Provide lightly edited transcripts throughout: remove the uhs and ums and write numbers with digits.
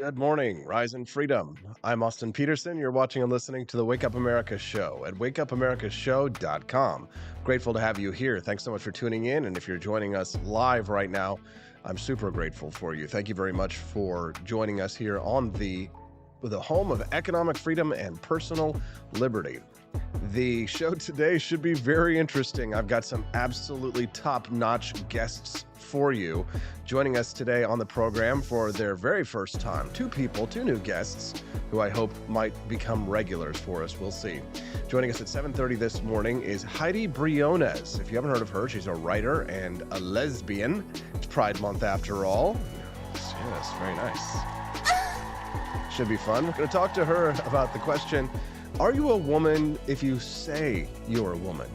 Good morning, Rise and Freedom. I'm Austin Peterson. You're watching and listening to the Wake Up America Show at wakeupAmericaShow.com. Grateful to have you here. Thanks so much for tuning in. And if you're joining us live right now, I'm super grateful for you. Thank you very much for joining us here on the home of economic freedom and personal liberty. The show today should be very interesting. I've got some absolutely top-notch guests for you. Joining us today on the program for their very first time, two new guests, who I hope might become regulars for us. We'll see. Joining us at 7:30 this morning is Heidi Briones. If you haven't heard of her, she's a writer and a lesbian. It's Pride Month after all. Yes, very nice. Should be fun. We're going to talk to her about the question, are you a woman if you say you're a woman?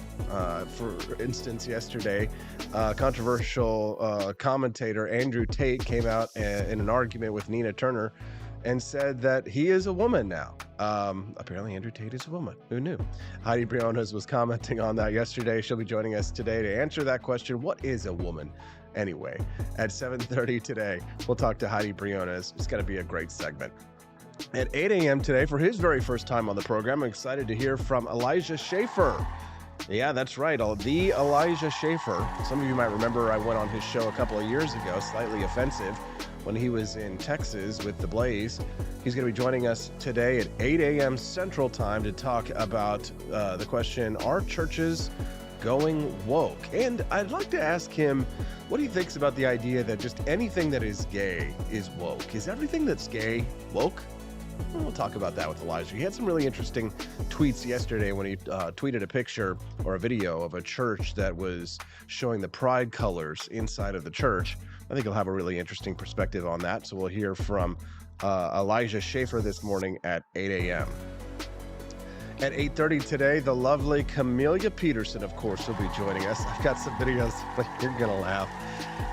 For instance, yesterday, controversial commentator Andrew Tate came out in an argument with Nina Turner and said that he is a woman now. Apparently Andrew Tate is a woman. Who knew? Heidi Briones was commenting on that yesterday. She'll be joining us today to answer that question. What is a woman? Anyway, at 7:30 today, we'll talk to Heidi Briones. It's going to be a great segment. At 8 a.m. today, for his very first time on the program, I'm excited to hear from Elijah Shaffer. Yeah, that's right, the Elijah Shaffer. Some of you might remember I went on his show a couple of years ago, slightly offensive, when he was in Texas with The Blaze. He's going to be joining us today at 8 a.m. Central Time to talk about the question, are churches going woke? And I'd like to ask him what he thinks about the idea that just anything that is gay is woke. Is everything that's gay woke? We'll talk about that with Elijah. He had some really interesting tweets yesterday when he tweeted a picture or a video of a church that was showing the pride colors inside of the church. I think he'll have a really interesting perspective on that. So we'll hear from Elijah Shaffer this morning at 8 a.m. At 8:30 today, the lovely Camellia Peterson, of course, will be joining us. I've got some videos, but you're going to laugh.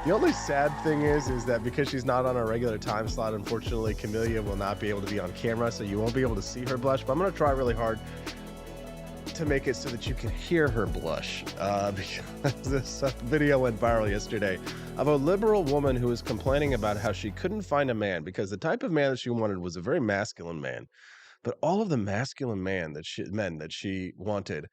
The only sad thing is that because she's not on our regular time slot, unfortunately, Camellia will not be able to be on camera, so you won't be able to see her blush. But I'm going to try really hard to make it so that you can hear her blush. Because this video went viral yesterday of a liberal woman who was complaining about how she couldn't find a man because the type of man that she wanted was a very masculine man. But all of the masculine men that she wanted,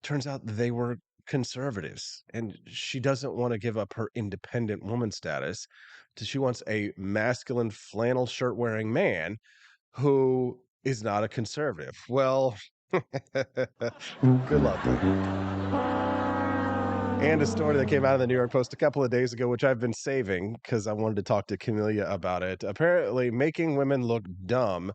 turns out they were conservatives, and she doesn't want to give up her independent woman status. She wants a masculine flannel shirt wearing man who is not a conservative. Well, good luck. And a story that came out of the New York Post a couple of days ago, which I've been saving because I wanted to talk to Camellia about it. Apparently, making women look dumb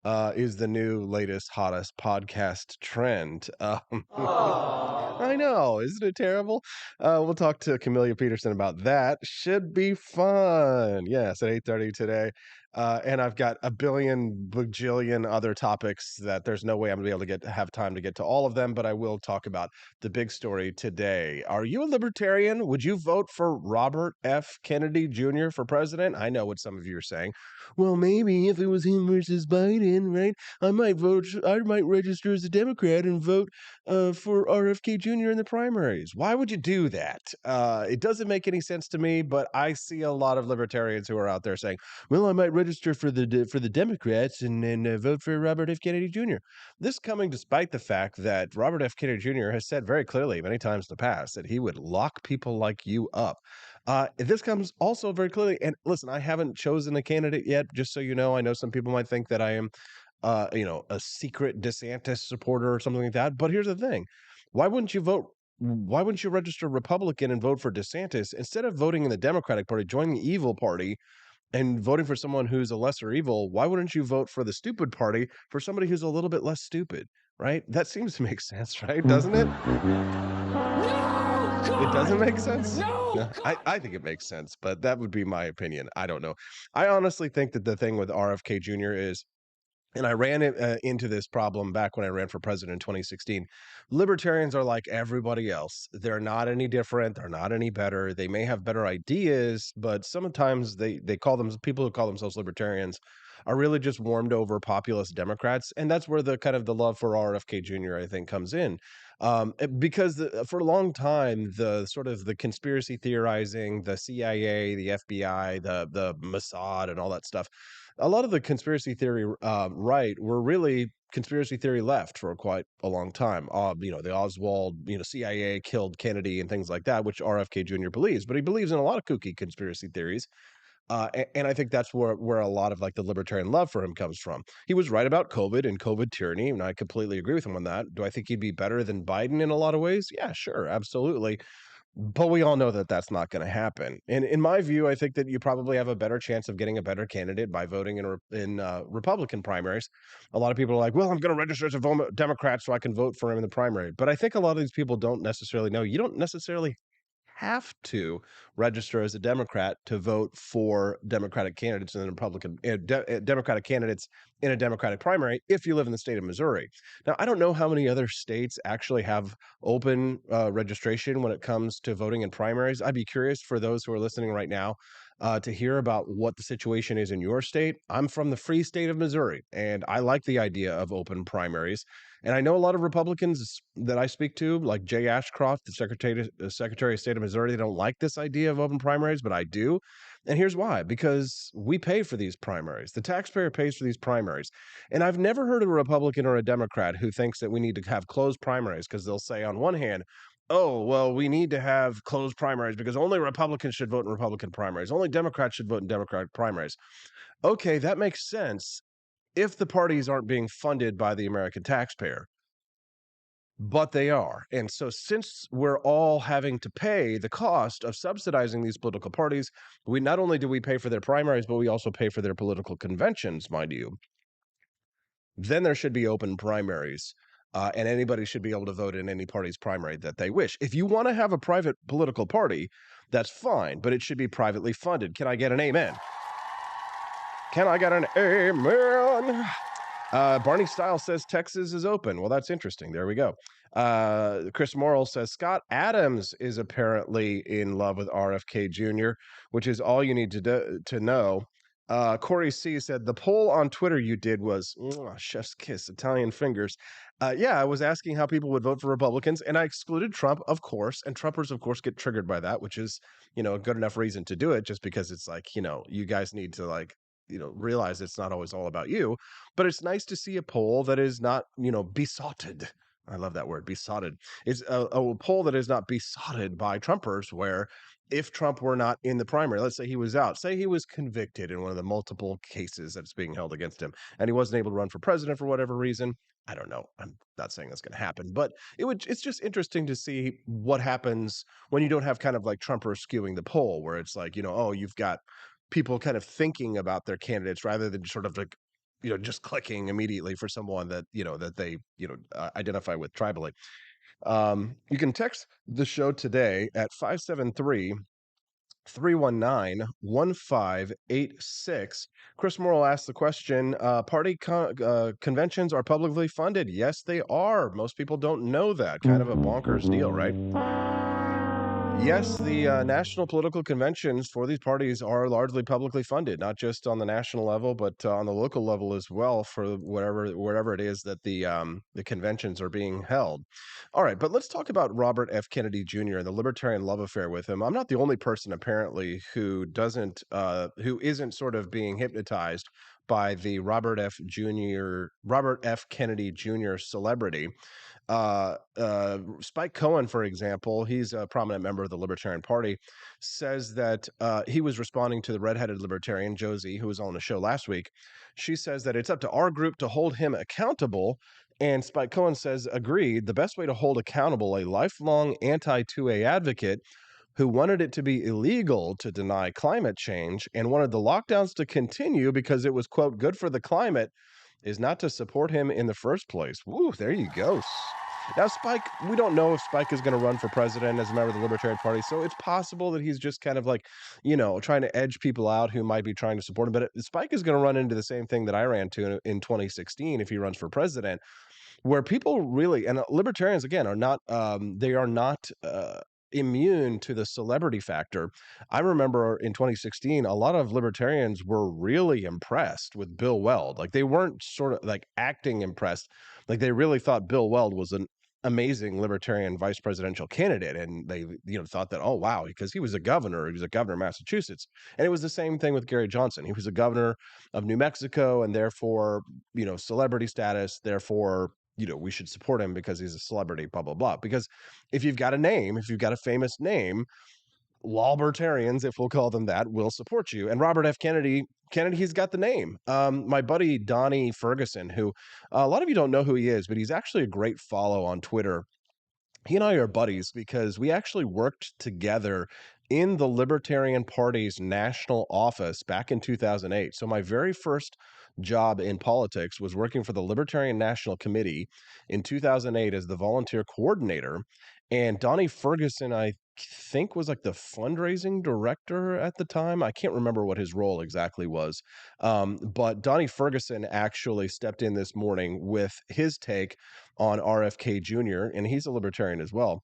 is the new latest hottest podcast trend. I know, isn't it terrible? We'll talk to Camellia Peterson about that. Should be fun. Yes, at 8:30 today. And I've got a bajillion other topics that there's no way I'm going to be able to have time to get to all of them, but I will talk about the big story today. Are you a libertarian? Would you vote for Robert F. Kennedy Jr. for president? I know what some of you are saying. Well, maybe if it was him versus Biden, right? I might register as a Democrat and vote for RFK Jr. in the primaries. Why would you do that? It doesn't make any sense to me, but I see a lot of libertarians who are out there saying, well, I might register for the Democrats and vote for Robert F. Kennedy Jr. This coming despite the fact that Robert F. Kennedy Jr. has said very clearly many times in the past that he would lock people like you up. This comes also very clearly, and listen, I haven't chosen a candidate yet, just so you know. I know some people might think that I am a secret DeSantis supporter or something like that. But here's the thing. Why wouldn't you register Republican and vote for DeSantis instead of voting in the Democratic Party, joining the evil party and voting for someone who's a lesser evil? Why wouldn't you vote for the stupid party for somebody who's a little bit less stupid, right? That seems to make sense, right? Doesn't it? No, it doesn't make sense? No. I think it makes sense, but that would be my opinion. I don't know. I honestly think that the thing with RFK Jr. is, and I ran into this problem back when I ran for president in 2016. Libertarians are like everybody else. They're not any different. They're not any better. They may have better ideas, but sometimes people who call themselves libertarians are really just warmed over populist Democrats. And that's where the kind of the love for RFK Jr., I think, comes in. Because for a long time, the sort of the conspiracy theorizing, the CIA, the FBI, the Mossad, and all that stuff, a lot of the conspiracy theory right were really conspiracy theory left for quite a long time. The Oswald, CIA killed Kennedy and things like that, which RFK Jr. believes, but he believes in a lot of kooky conspiracy theories. And I think that's where a lot of like the libertarian love for him comes from. He was right about COVID and COVID tyranny, and I completely agree with him on that. Do I think he'd be better than Biden in a lot of ways? Yeah, sure, absolutely. But we all know that that's not going to happen. And in my view, I think that you probably have a better chance of getting a better candidate by voting in Republican primaries. A lot of people are like, "Well, I'm going to register as a Democrat so I can vote for him in the primary." But I think a lot of these people don't necessarily know. You don't necessarily have to register as a Democrat to vote for Democratic candidates and Democratic candidates in a Democratic primary if you live in the state of Missouri. Now, I don't know how many other states actually have open registration when it comes to voting in primaries. I'd be curious for those who are listening right now to hear about what the situation is in your state. I'm from the free state of Missouri, and I like the idea of open primaries. And I know a lot of Republicans that I speak to, like Jay Ashcroft, the Secretary of State of Missouri, they don't like this idea of open primaries, but I do. And here's why: because we pay for these primaries. The taxpayer pays for these primaries. And I've never heard of a Republican or a Democrat who thinks that we need to have closed primaries, because they'll say, on one hand, oh, well, we need to have closed primaries because only Republicans should vote in Republican primaries. Only Democrats should vote in Democratic primaries. Okay, that makes sense if the parties aren't being funded by the American taxpayer, but they are. And so, since we're all having to pay the cost of subsidizing these political parties, we not only do we pay for their primaries, but we also pay for their political conventions, mind you. Then there should be open primaries. And anybody should be able to vote in any party's primary that they wish. If you want to have a private political party, that's fine, but it should be privately funded. Can I get an amen? Can I get an amen? Barney Style says Texas is open. Well, that's interesting. There we go. Chris Morrill says Scott Adams is apparently in love with RFK Jr., which is all you need to know. Corey C said the poll on Twitter you did was chef's kiss, Italian fingers. Yeah, I was asking how people would vote for Republicans, and I excluded Trump, of course. And Trumpers, of course, get triggered by that, which is, a good enough reason to do it, just because it's like, you guys need to realize it's not always all about you. But it's nice to see a poll that is not, besotted. I love that word, besotted. It's a poll that is not besotted by Trumpers, where if Trump were not in the primary, let's say he was out, say he was convicted in one of the multiple cases that's being held against him, and he wasn't able to run for president for whatever reason. I don't know. I'm not saying that's going to happen, but it's just interesting to see what happens when you don't have kind of like Trumpers skewing the poll, where it's like, oh, you've got people kind of thinking about their candidates rather than sort of like, just clicking immediately for someone that, that they, identify with tribally. You can text the show today at 573-319-1586. Chris Morrill asked the question, party conventions are publicly funded. Yes, they are. Most people don't know that. Kind of a bonkers deal, right? Yes, the national political conventions for these parties are largely publicly funded, not just on the national level, but on the local level as well, for wherever it is that the conventions are being held. All right, but let's talk about Robert F. Kennedy Jr. and the libertarian love affair with him. I'm not the only person apparently who isn't sort of being hypnotized by the Robert F. Kennedy Jr. celebrity. Spike Cohen, for example, he's a prominent member of the Libertarian Party, says that he was responding to the redheaded libertarian, Josie, who was on the show last week. She says that it's up to our group to hold him accountable. And Spike Cohen says, agreed, the best way to hold accountable a lifelong anti-2A advocate who wanted it to be illegal to deny climate change and wanted the lockdowns to continue because it was, quote, good for the climate, is not to support him in the first place. Woo, there you go. Now, Spike, we don't know if Spike is going to run for president as a member of the Libertarian Party, so it's possible that he's just kind of like, trying to edge people out who might be trying to support him. But Spike is going to run into the same thing that I ran to in 2016 if he runs for president, where people really, and libertarians, again, are not, they are not immune to the celebrity factor. I remember in 2016, a lot of libertarians were really impressed with Bill Weld. Like, they weren't sort of like acting impressed. Like, they really thought Bill Weld was an amazing libertarian vice presidential candidate, and they thought that, oh wow, because he was a governor of Massachusetts. And it was the same thing with Gary Johnson. He was a governor of New Mexico, and therefore celebrity status, therefore we should support him because he's a celebrity, blah blah blah. Because if you've got a name, if you've got a famous name, Libertarians, if we'll call them that, will support you. And Robert F. Kennedy, he's got the name. My buddy Donnie Ferguson, who a lot of you don't know who he is, but he's actually a great follow on Twitter. He and I are buddies because we actually worked together in the Libertarian Party's national office back in 2008. So my very first job in politics was working for the Libertarian National Committee in 2008 as the volunteer coordinator. And Donnie Ferguson, I think, was like the fundraising director at the time. I can't remember what his role exactly was. But Donnie Ferguson actually stepped in this morning with his take on RFK Jr., and he's a libertarian as well,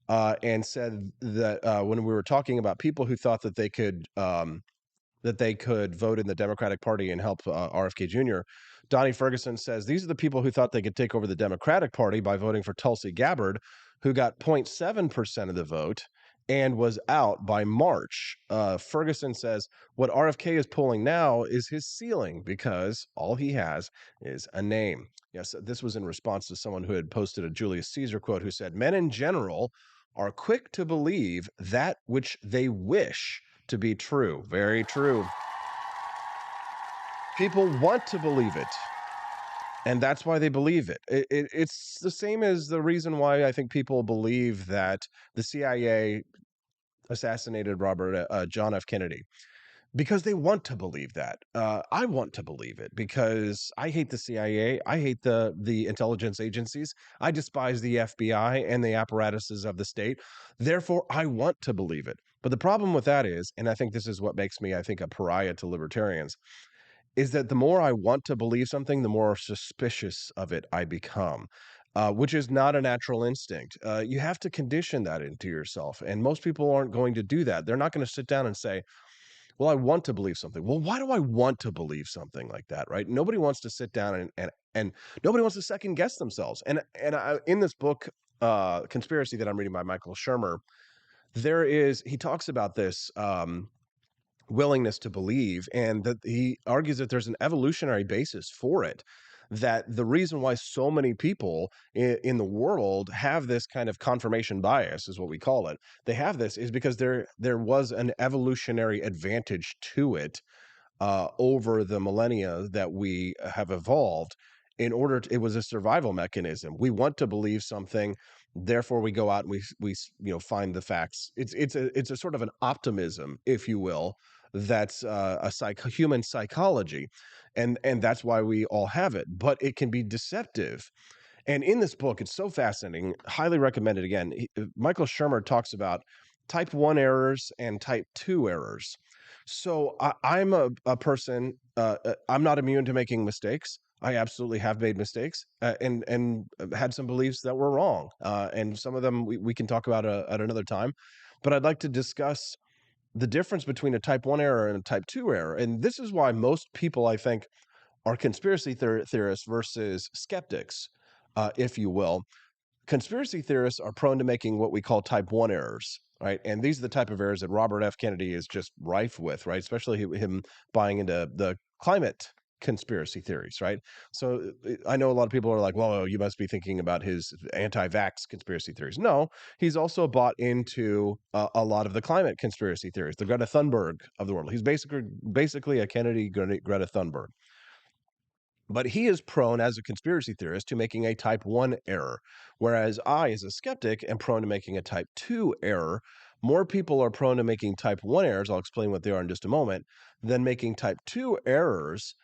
and said that when we were talking about people who thought that they could vote in the Democratic Party and help RFK Jr., Donnie Ferguson says these are the people who thought they could take over the Democratic Party by voting for Tulsi Gabbard, who got 0.7% of the vote and was out by March. Ferguson says what RFK is pulling now is his ceiling because all he has is a name. Yes, this was in response to someone who had posted a Julius Caesar quote who said, "Men in general are quick to believe that which they wish to be true." Very true. People want to believe it, and that's why they believe it. It's the same as the reason why I think people believe that the CIA assassinated John F. Kennedy, because they want to believe that. I want to believe it because I hate the CIA. I hate the intelligence agencies. I despise the FBI and the apparatuses of the state. Therefore, I want to believe it. But the problem with that is, and I think this is what makes me, I think, a pariah to libertarians, is that the more I want to believe something, the more suspicious of it I become, which is not a natural instinct. You have to condition that into yourself. And most people aren't going to do that. They're not going to sit down and say, well, I want to believe something. Well, why do I want to believe something like that, right? Nobody wants to sit down and nobody wants to second guess themselves. In this book, Conspiracy, that I'm reading by Michael Shermer, he talks about this willingness to believe, and that he argues that there's an evolutionary basis for it. That the reason why so many people in the world have this kind of confirmation bias, is what we call it. They have this is because there was an evolutionary advantage to it over the millennia that we have evolved. It was a survival mechanism. We want to believe something, therefore we go out and we find the facts. It's a sort of an optimism, if you will, that's human psychology, and that's why we all have it. But it can be deceptive. And in this book, it's so fascinating. Highly recommended. Again, Michael Shermer talks about type 1 errors and type 2 errors. So I'm a person, I'm not immune to making mistakes. I absolutely have made mistakes and had some beliefs that were wrong. And some of them we can talk about at another time. But I'd like to discuss the difference between a type 1 error and a type 2 error. And this is why most people, I think, are conspiracy theorists versus skeptics, if you will. Conspiracy theorists are prone to making what we call type 1 errors, right? And these are the type of errors that Robert F. Kennedy is just rife with, right? Especially him buying into the climate conspiracy theories, right? So I know a lot of people are like, well, you must be thinking about his anti-vax conspiracy theories. No, he's also bought into a lot of the climate conspiracy theories, the Greta Thunberg of the world. He's basically a Kennedy Greta Thunberg. But he is prone, as a conspiracy theorist, to making a type 1 error, whereas I, as a skeptic, am prone to making a type 2 error. More people are prone to making type 1 errors, I'll explain what they are in just a moment, than making type 2 errors,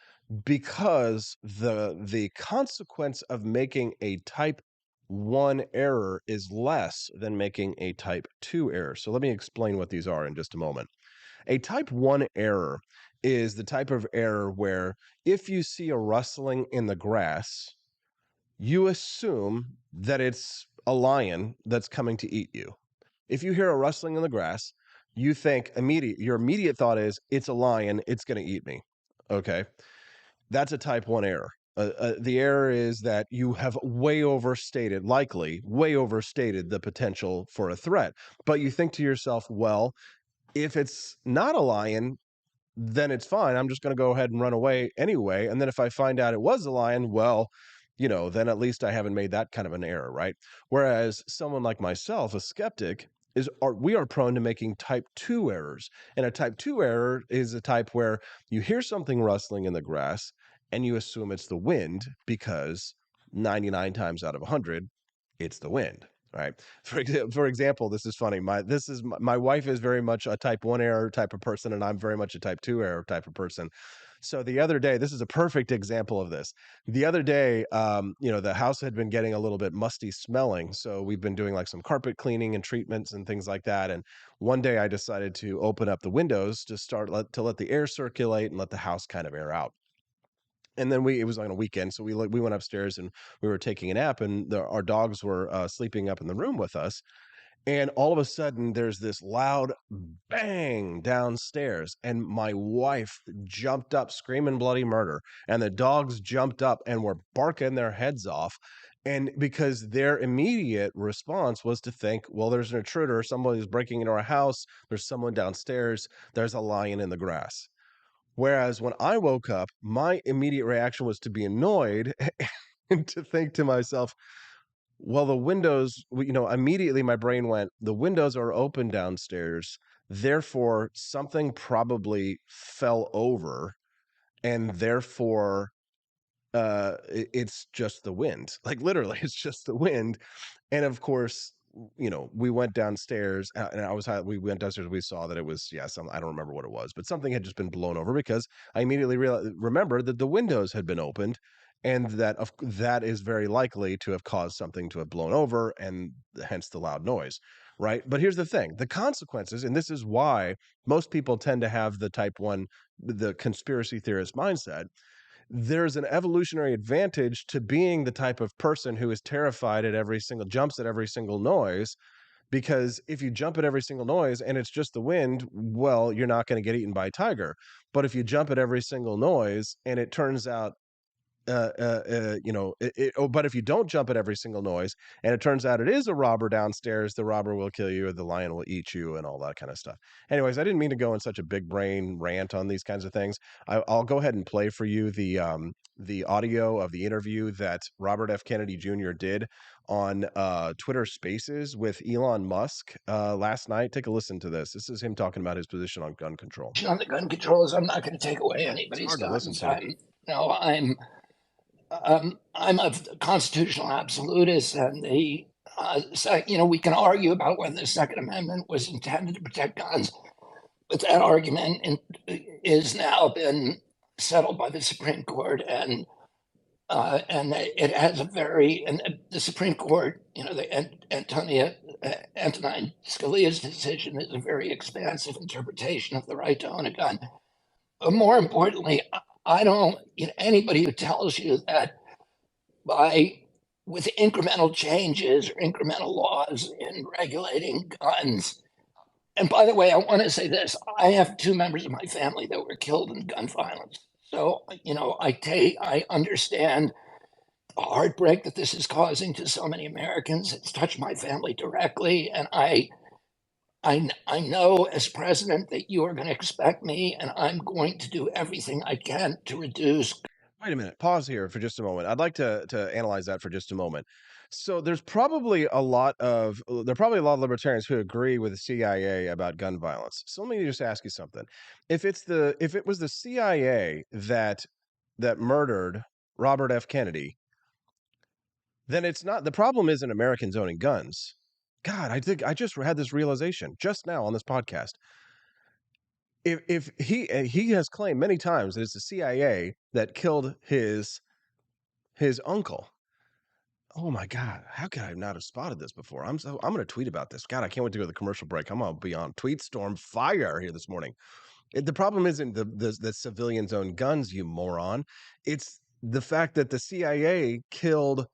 because the consequence of making a type 1 error is less than making a type 2 error. So let me explain what these are in just a moment. A type 1 error is the type of error where if you see a rustling in the grass, you assume that it's a lion that's coming to eat you. If you hear a rustling in the grass, you think your immediate thought is, it's a lion, it's going to eat me. Okay. That's a type 1 error. The error is that you have way overstated the potential for a threat. But you think to yourself, well, if it's not a lion, then it's fine. I'm just going to go ahead and run away anyway. And then if I find out it was a lion, well, then at least I haven't made that kind of an error, right? Whereas someone like myself, a skeptic, we are prone to making type 2 errors. And a type 2 error is a type where you hear something rustling in the grass and you assume it's the wind because 99 times out of 100, it's the wind. Right. For example, this is funny. My wife is very much a type 1 error type of person, and I'm very much a type 2 error type of person. So the other day, this is a perfect example of this. The other day, the house had been getting a little bit musty smelling. So we've been doing like some carpet cleaning and treatments and things like that. And one day I decided to open up the windows to let the air circulate and let the house kind of air out. And then it was on a weekend, so we went upstairs and we were taking a nap, and our dogs were sleeping up in the room with us. And all of a sudden, there's this loud bang downstairs, and my wife jumped up, screaming bloody murder, and the dogs jumped up and were barking their heads off. And because their immediate response was to think, well, there's an intruder, somebody's breaking into our house, there's someone downstairs, there's a lion in the grass. Whereas when I woke up, my immediate reaction was to be annoyed and to think to myself, well, the windows, immediately my brain went, the windows are open downstairs. Therefore, something probably fell over, and therefore, it's just the wind. Like literally, it's just the wind. And of course, we went downstairs, and we went downstairs. We saw that it was, I don't remember what it was, but something had just been blown over because I immediately remembered that the windows had been opened, and that is very likely to have caused something to have blown over, and hence the loud noise, right? But here's the thing: the consequences, and this is why most people tend to have the conspiracy theorist mindset. There's an evolutionary advantage to being the type of person who is terrified jumps at every single noise, because if you jump at every single noise and it's just the wind, well, you're not going to get eaten by a tiger. But if you jump at every single noise and it turns out but if you don't jump at every single noise and it turns out it is a robber downstairs, the robber will kill you or the lion will eat you and all that kind of stuff. Anyways, I didn't mean to go in such a big brain rant on these kinds of things. I'll go ahead and play for you the audio of the interview that Robert F. Kennedy Jr. did on Twitter Spaces with Elon Musk last night. Take a listen to this. This is him talking about his position on gun control. On the gun control is I'm not going to take away anybody's guns. I'm a constitutional absolutist, and we can argue about whether the Second Amendment was intended to protect guns, but that argument is now been settled by the Supreme Court, and it has the Supreme Court, the Antonin Scalia's decision is a very expansive interpretation of the right to own a gun. But more importantly, anybody who tells you that with incremental changes or incremental laws in regulating guns, and by the way, I want to say this, I have 2 members of my family that were killed in gun violence. So, I understand the heartbreak that this is causing to so many Americans. It's touched my family directly, and I know as president that you are going to expect me, and I'm going to do everything I can to reduce. Wait a minute. Pause here for just a moment. I'd like to analyze that for just a moment. So there's probably a lot of libertarians who agree with the CIA about gun violence. So let me just ask you something. If it was the CIA that murdered Robert F. Kennedy, then it's not, the problem isn't Americans owning guns. God, I think I just had this realization just now on this podcast. If he has claimed many times that it's the CIA that killed his uncle. Oh my God, how could I not have spotted this before? I'm going to tweet about this. God, I can't wait to go to the commercial break. I'm going to be on tweet storm fire here this morning. The problem isn't the civilians own guns, you moron. It's the fact that the CIA killed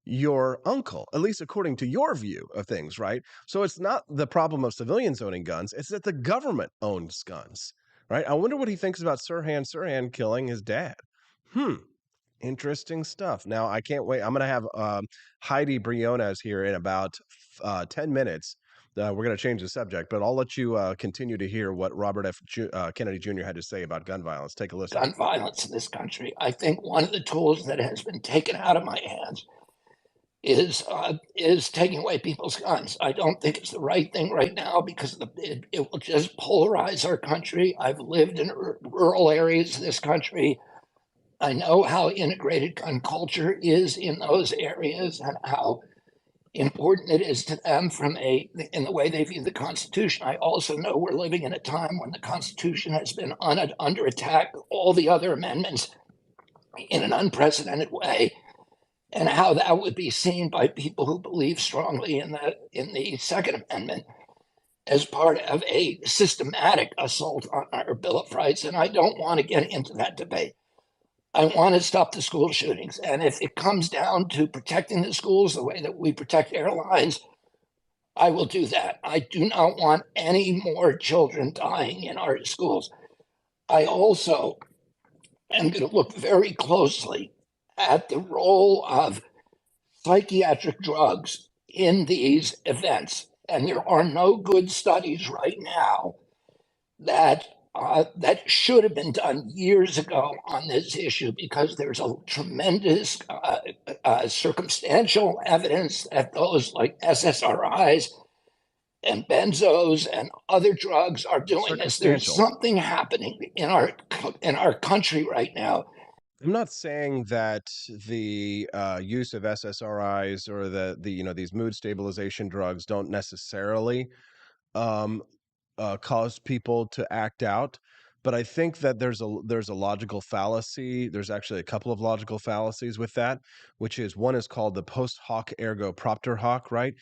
your uncle, at least according to your view of things, right? So it's not the problem of civilians owning guns, it's that the government owns guns, right? I wonder what he thinks about Sirhan killing his dad. Interesting stuff. Now, I can't wait. I'm going to have Heidi Briones here in about 10 minutes. We're going to change the subject, but I'll let you continue to hear what Robert Kennedy Jr. had to say about gun violence. Take a listen. Gun violence in this country. I think one of the tools that has been taken out of my hands is taking away people's guns. I don't think it's the right thing right now because it will just polarize our country. I've lived in rural areas of this country. I know how integrated gun culture is in those areas and how important it is to them in the way they view the Constitution. I also know we're living in a time when the Constitution has been under attack, all the other amendments in an unprecedented way, and how that would be seen by people who believe strongly in the Second Amendment as part of a systematic assault on our Bill of Rights. And I don't want to get into that debate. I want to stop the school shootings. And if it comes down to protecting the schools the way that we protect airlines, I will do that. I do not want any more children dying in our schools. I also am going to look very closely at the role of psychiatric drugs in these events. And there are no good studies right now that should have been done years ago on this issue because there's a tremendous circumstantial evidence that those like SSRIs and benzos and other drugs are doing this. There's something happening in our country right now. I'm not saying that the use of SSRIs or these mood stabilization drugs don't necessarily um, cause people to act out. But I think that there's a logical fallacy. There's actually a couple of logical fallacies with that, which is one is called the post hoc ergo propter hoc, right?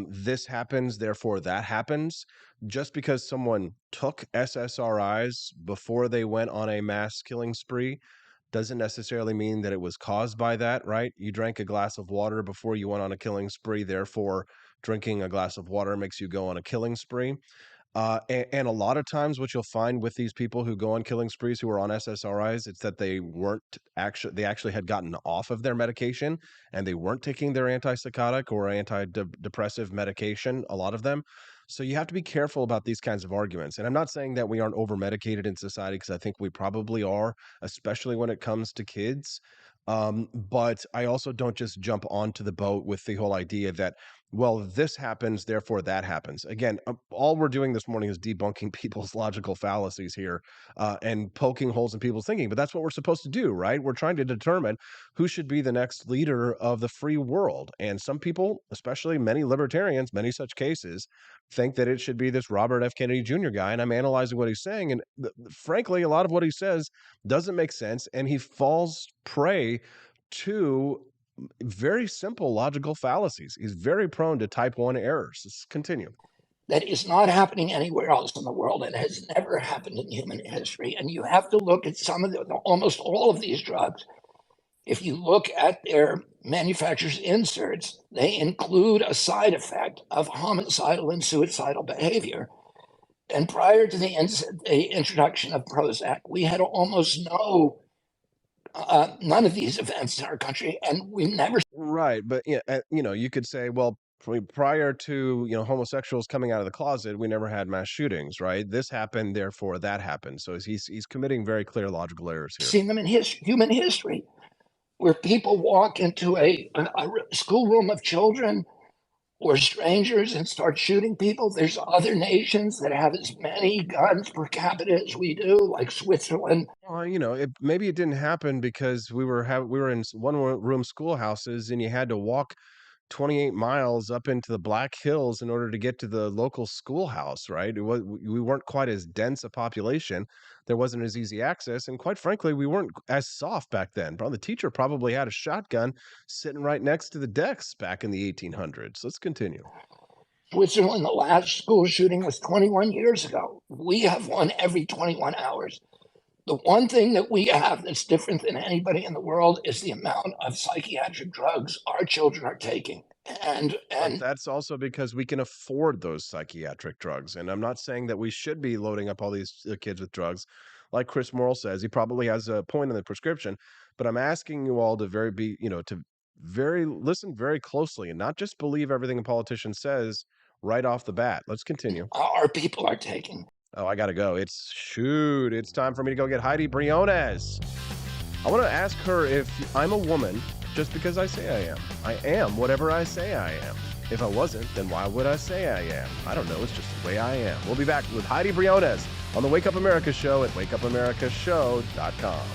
This happens, therefore that happens. Just because someone took SSRIs before they went on a mass killing spree doesn't necessarily mean that it was caused by that, right? You drank a glass of water before you went on a killing spree, therefore drinking a glass of water makes you go on a killing spree. And a lot of times, what you'll find with these people who go on killing sprees who are on SSRIs, it's that they actually had gotten off of their medication and they weren't taking their antipsychotic or antidepressive medication, a lot of them. So you have to be careful about these kinds of arguments. And I'm not saying that we aren't over medicated in society because I think we probably are, especially when it comes to kids. But I also don't just jump onto the boat with the whole idea that well, this happens, therefore that happens. Again, all we're doing this morning is debunking people's logical fallacies here and poking holes in people's thinking. But that's what we're supposed to do, right? We're trying to determine who should be the next leader of the free world. And some people, especially many libertarians, many such cases, think that it should be this Robert F. Kennedy Jr. guy. And I'm analyzing what he's saying. And frankly, a lot of what he says doesn't make sense. And he falls prey to very simple logical fallacies. He's very prone to type 1 errors. Let's continue. That is not happening anywhere else in the world. It has never happened in human history. And you have to look at almost all of these drugs. If you look at their manufacturer's inserts, they include a side effect of homicidal and suicidal behavior. And prior to the introduction of Prozac, we had almost none of these events in our country, and we never. Right, but you could say, well, prior to homosexuals coming out of the closet, we never had mass shootings, right? This happened, therefore that happened. So he's committing very clear logical errors here. Seen them in human history, where people walk into a schoolroom of children or strangers and start shooting people. There's other nations that have as many guns per capita as we do, like Switzerland. Maybe it didn't happen because we were in one-room schoolhouses and you had to walk 28 miles up into the Black Hills in order to get to the local schoolhouse, right? We weren't quite as dense a population. There wasn't as easy access. And quite frankly, we weren't as soft back then. The teacher probably had a shotgun sitting right next to the decks back in the 1800s. Let's continue. Switzerland, the last school shooting was 21 years ago. We have one every 21 hours. The one thing that we have that's different than anybody in the world is the amount of psychiatric drugs our children are taking. But And that's also because we can afford those psychiatric drugs. And I'm not saying that we should be loading up all these kids with drugs. Like Chris Morrill says, he probably has a point in the prescription. But I'm asking you all to listen very closely and not just believe everything a politician says right off the bat. Let's continue. our people are taking. Oh, I gotta go. It's time for me to go get Heidi Briones. I want to ask her if I'm a woman just because I say I am. I am whatever I say I am. If I wasn't, then why would I say I am? I don't know. It's just the way I am. We'll be back with Heidi Briones on the Wake Up America Show at wakeupAmericaShow.com.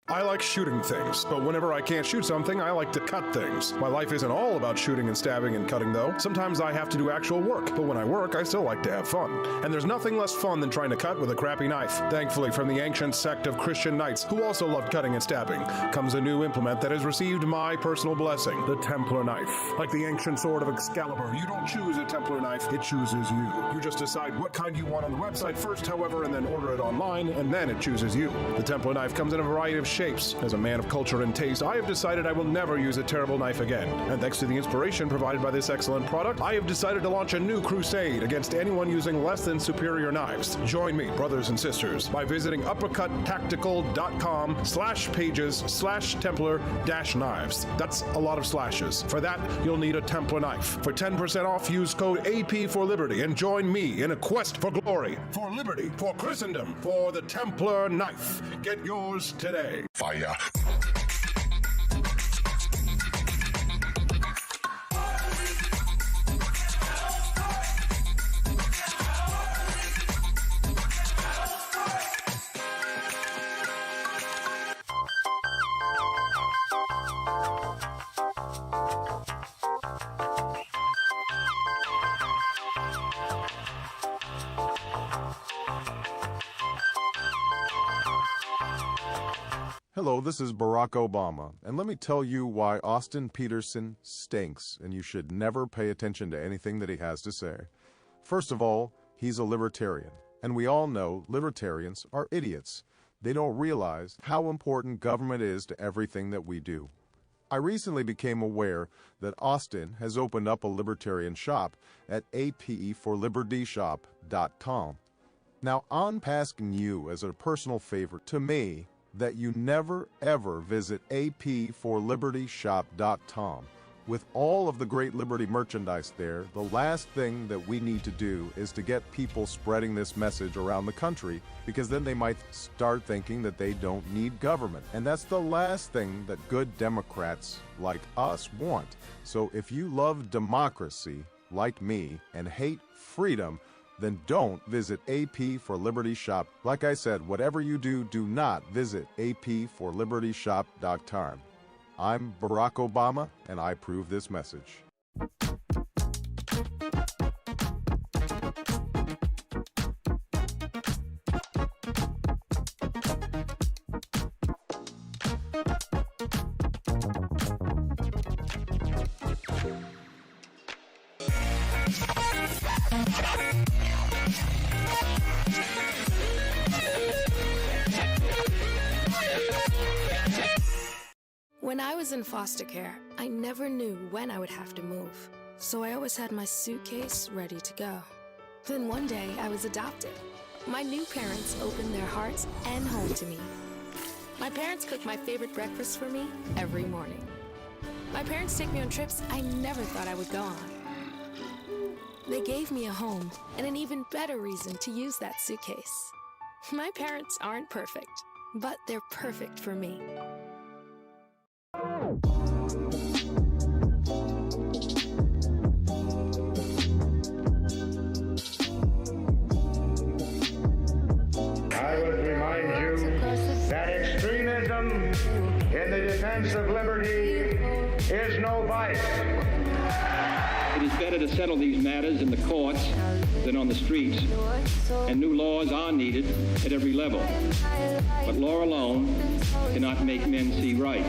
I like shooting things, but whenever I can't shoot something, I like to cut things. My life isn't all about shooting and stabbing and cutting, though. Sometimes I have to do actual work, but when I work, I still like to have fun. And there's nothing less fun than trying to cut with a crappy knife. Thankfully, from the ancient sect of Christian knights, who also loved cutting and stabbing, comes a new implement that has received my personal blessing, the Templar knife. Like the ancient sword of Excalibur, you don't choose a Templar knife, it chooses you. You just decide what kind you want on the website first, however, and then order it online, and then it chooses you. The Templar knife comes in a variety of shapes. As a man of culture and taste, I have decided I will never use a terrible knife again. And thanks to the inspiration provided by this excellent product, I have decided to launch a new crusade against anyone using less than superior knives. Join me, brothers and sisters, by visiting uppercuttactical.com/pages/Templar-knives. That's a lot of slashes. For that, you'll need a Templar knife. For 10% off, use code AP for Liberty and join me in a quest for glory, for liberty, for Christendom, for the Templar knife. Get yours today. Fire. Hello, this is Barack Obama, and let me tell you why Austin Peterson stinks, and you should never pay attention to anything that he has to say. First of all, he's a libertarian, and we all know libertarians are idiots. They don't realize how important government is to everything that we do. I recently became aware that Austin has opened up a libertarian shop at apforlibertyshop.com. Now, I'm asking you as a personal favor to me that you never ever visit apforlibertyshop.com. With all of the great Liberty merchandise there, the last thing that we need to do is to get people spreading this message around the country, because then they might start thinking that they don't need government. And that's the last thing that good Democrats like us want. So if you love democracy, like me, and hate freedom, then don't visit AP for Liberty Shop. Like I said, whatever you do, do not visit apforlibertyshop.com. I'm Barack Obama, and I approve this message. When I was in foster care, I never knew when I would have to move, so I always had my suitcase ready to go. Then one day, I was adopted. My new parents opened their hearts and home to me. My parents cook my favorite breakfast for me every morning. My parents take me on trips I never thought I would go on. They gave me a home and an even better reason to use that suitcase. My parents aren't perfect. but they're perfect for me. I would remind you that extremism in the defense of liberty is no vice. It is better to settle these matters in the courts than on the streets, and new laws are needed at every level. But law alone cannot make men see right.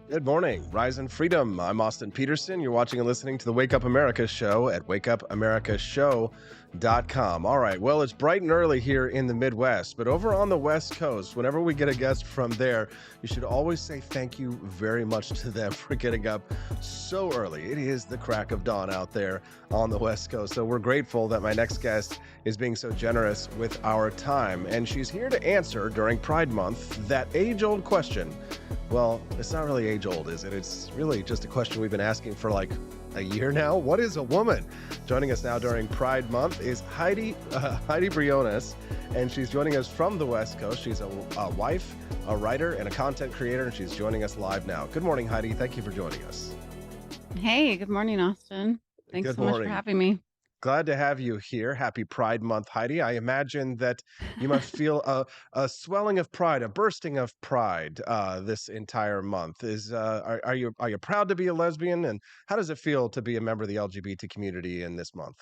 Good morning, Rise and Freedom. I'm Austin Peterson. You're watching and listening to the Wake Up America show at wakeupAmericaShow.com. All right, well, it's bright and early here in the Midwest, but over on the West Coast, whenever we get a guest from there, you should always say thank you very much to them for getting up so early. It is the crack of dawn out there on the West Coast, so we're grateful that my next guest is being so generous with our time, and she's here to answer during Pride Month that age-old question. Well, it's not really age-old, is it? It's really just a question we've been asking for like a year now. What is a woman? Joining us now during Pride Month is Heidi Briones, and she's joining us from the West Coast. She's a wife, a writer, and a content creator, and she's joining us live now. Good morning, Heidi. Thank you for joining us. Hey, good morning, Austin. Thanks Good so much morning. for having me. Glad to have you here. Happy Pride Month, Heidi. I imagine that you must feel a swelling of pride, a bursting of pride this entire month. Are you proud to be a lesbian? And how does it feel to be a member of the LGBT community in this month?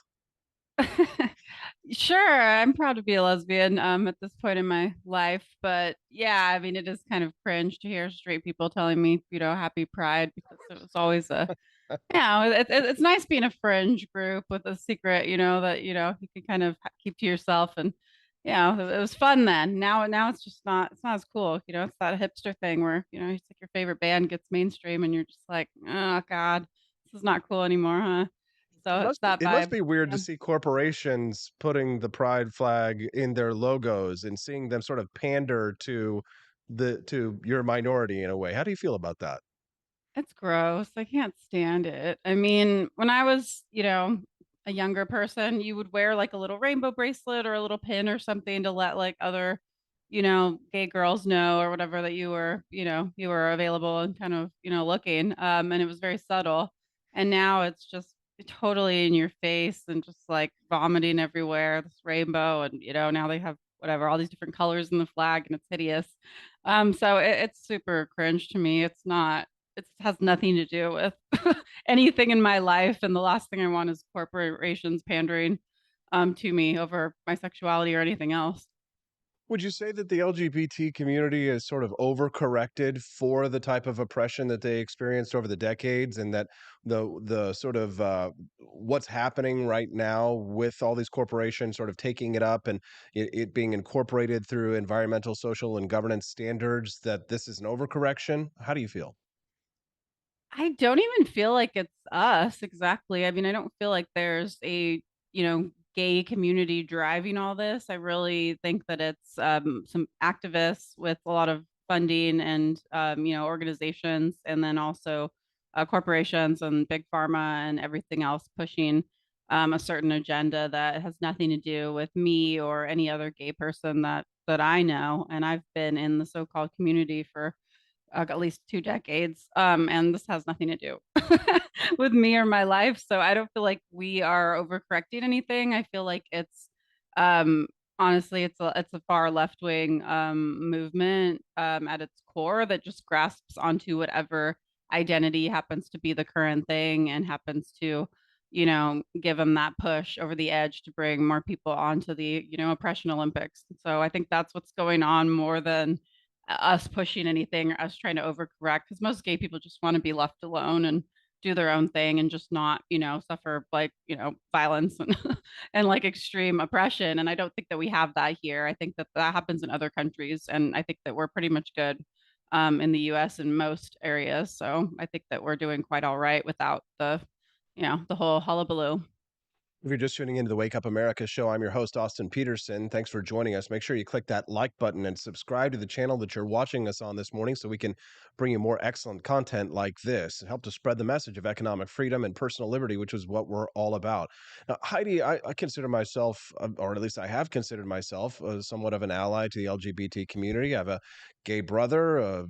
Sure, I'm proud to be a lesbian at this point in my life, but yeah, I mean, it is kind of cringe to hear straight people telling me, happy Pride, because it was always it's nice being a fringe group with a secret, that you can kind of keep to yourself, and it was fun then. Now it's just it's not as cool, it's that hipster thing where it's like your favorite band gets mainstream and you're just like, oh God, this is not cool anymore, huh? So it's that It must vibe. be weird Yeah. to see corporations putting the pride flag in their logos and seeing them sort of pander to your minority in a way. How do you feel about that? It's gross. I can't stand it. I mean, when I was, a younger person, you would wear like a little rainbow bracelet or a little pin or something to let like other, gay girls know or whatever that you were available and kind of, looking. And it was very subtle. And now it's just totally in your face and just like vomiting everywhere, this rainbow. And, now they have whatever, all these different colors in the flag and it's hideous. So it's super cringe to me. It's not, it has nothing to do with anything in my life. And the last thing I want is corporations pandering to me over my sexuality or anything else. Would you say that the LGBT community is sort of overcorrected for the type of oppression that they experienced over the decades, and that the sort of what's happening right now with all these corporations sort of taking it up and it being incorporated through environmental, social, and governance standards, that this is an overcorrection? How do you feel? I don't even feel like it's us exactly. I mean, I don't feel like there's a, gay community driving all this. I really think that it's some activists with a lot of funding and, organizations, and then also corporations and big pharma and everything else pushing a certain agenda that has nothing to do with me or any other gay person that I know. And I've been in the so-called community for at least 2 decades. And this has nothing to do with me or my life. So I don't feel like we are overcorrecting anything. I feel like it's um, honestly, it's a far left wing movement at its core that just grasps onto whatever identity happens to be the current thing and happens to give them that push over the edge to bring more people onto the oppression Olympics. So I think that's what's going on more than us pushing anything or us trying to overcorrect, because most gay people just want to be left alone and do their own thing and just not suffer like violence and and like extreme oppression. And I don't think that we have that here. I think that that happens in other countries, and I think that we're pretty much good in the US in most areas. So I think that we're doing quite all right without the the whole hullabaloo. If you're just tuning into the Wake Up America show, I'm your host, Austin Peterson. Thanks for joining us. Make sure you click that like button and subscribe to the channel that you're watching us on this morning so we can bring you more excellent content like this and help to spread the message of economic freedom and personal liberty, which is what we're all about. Now, Heidi, I consider myself, or at least I have considered myself, somewhat of an ally to the LGBT community. I have a gay brother,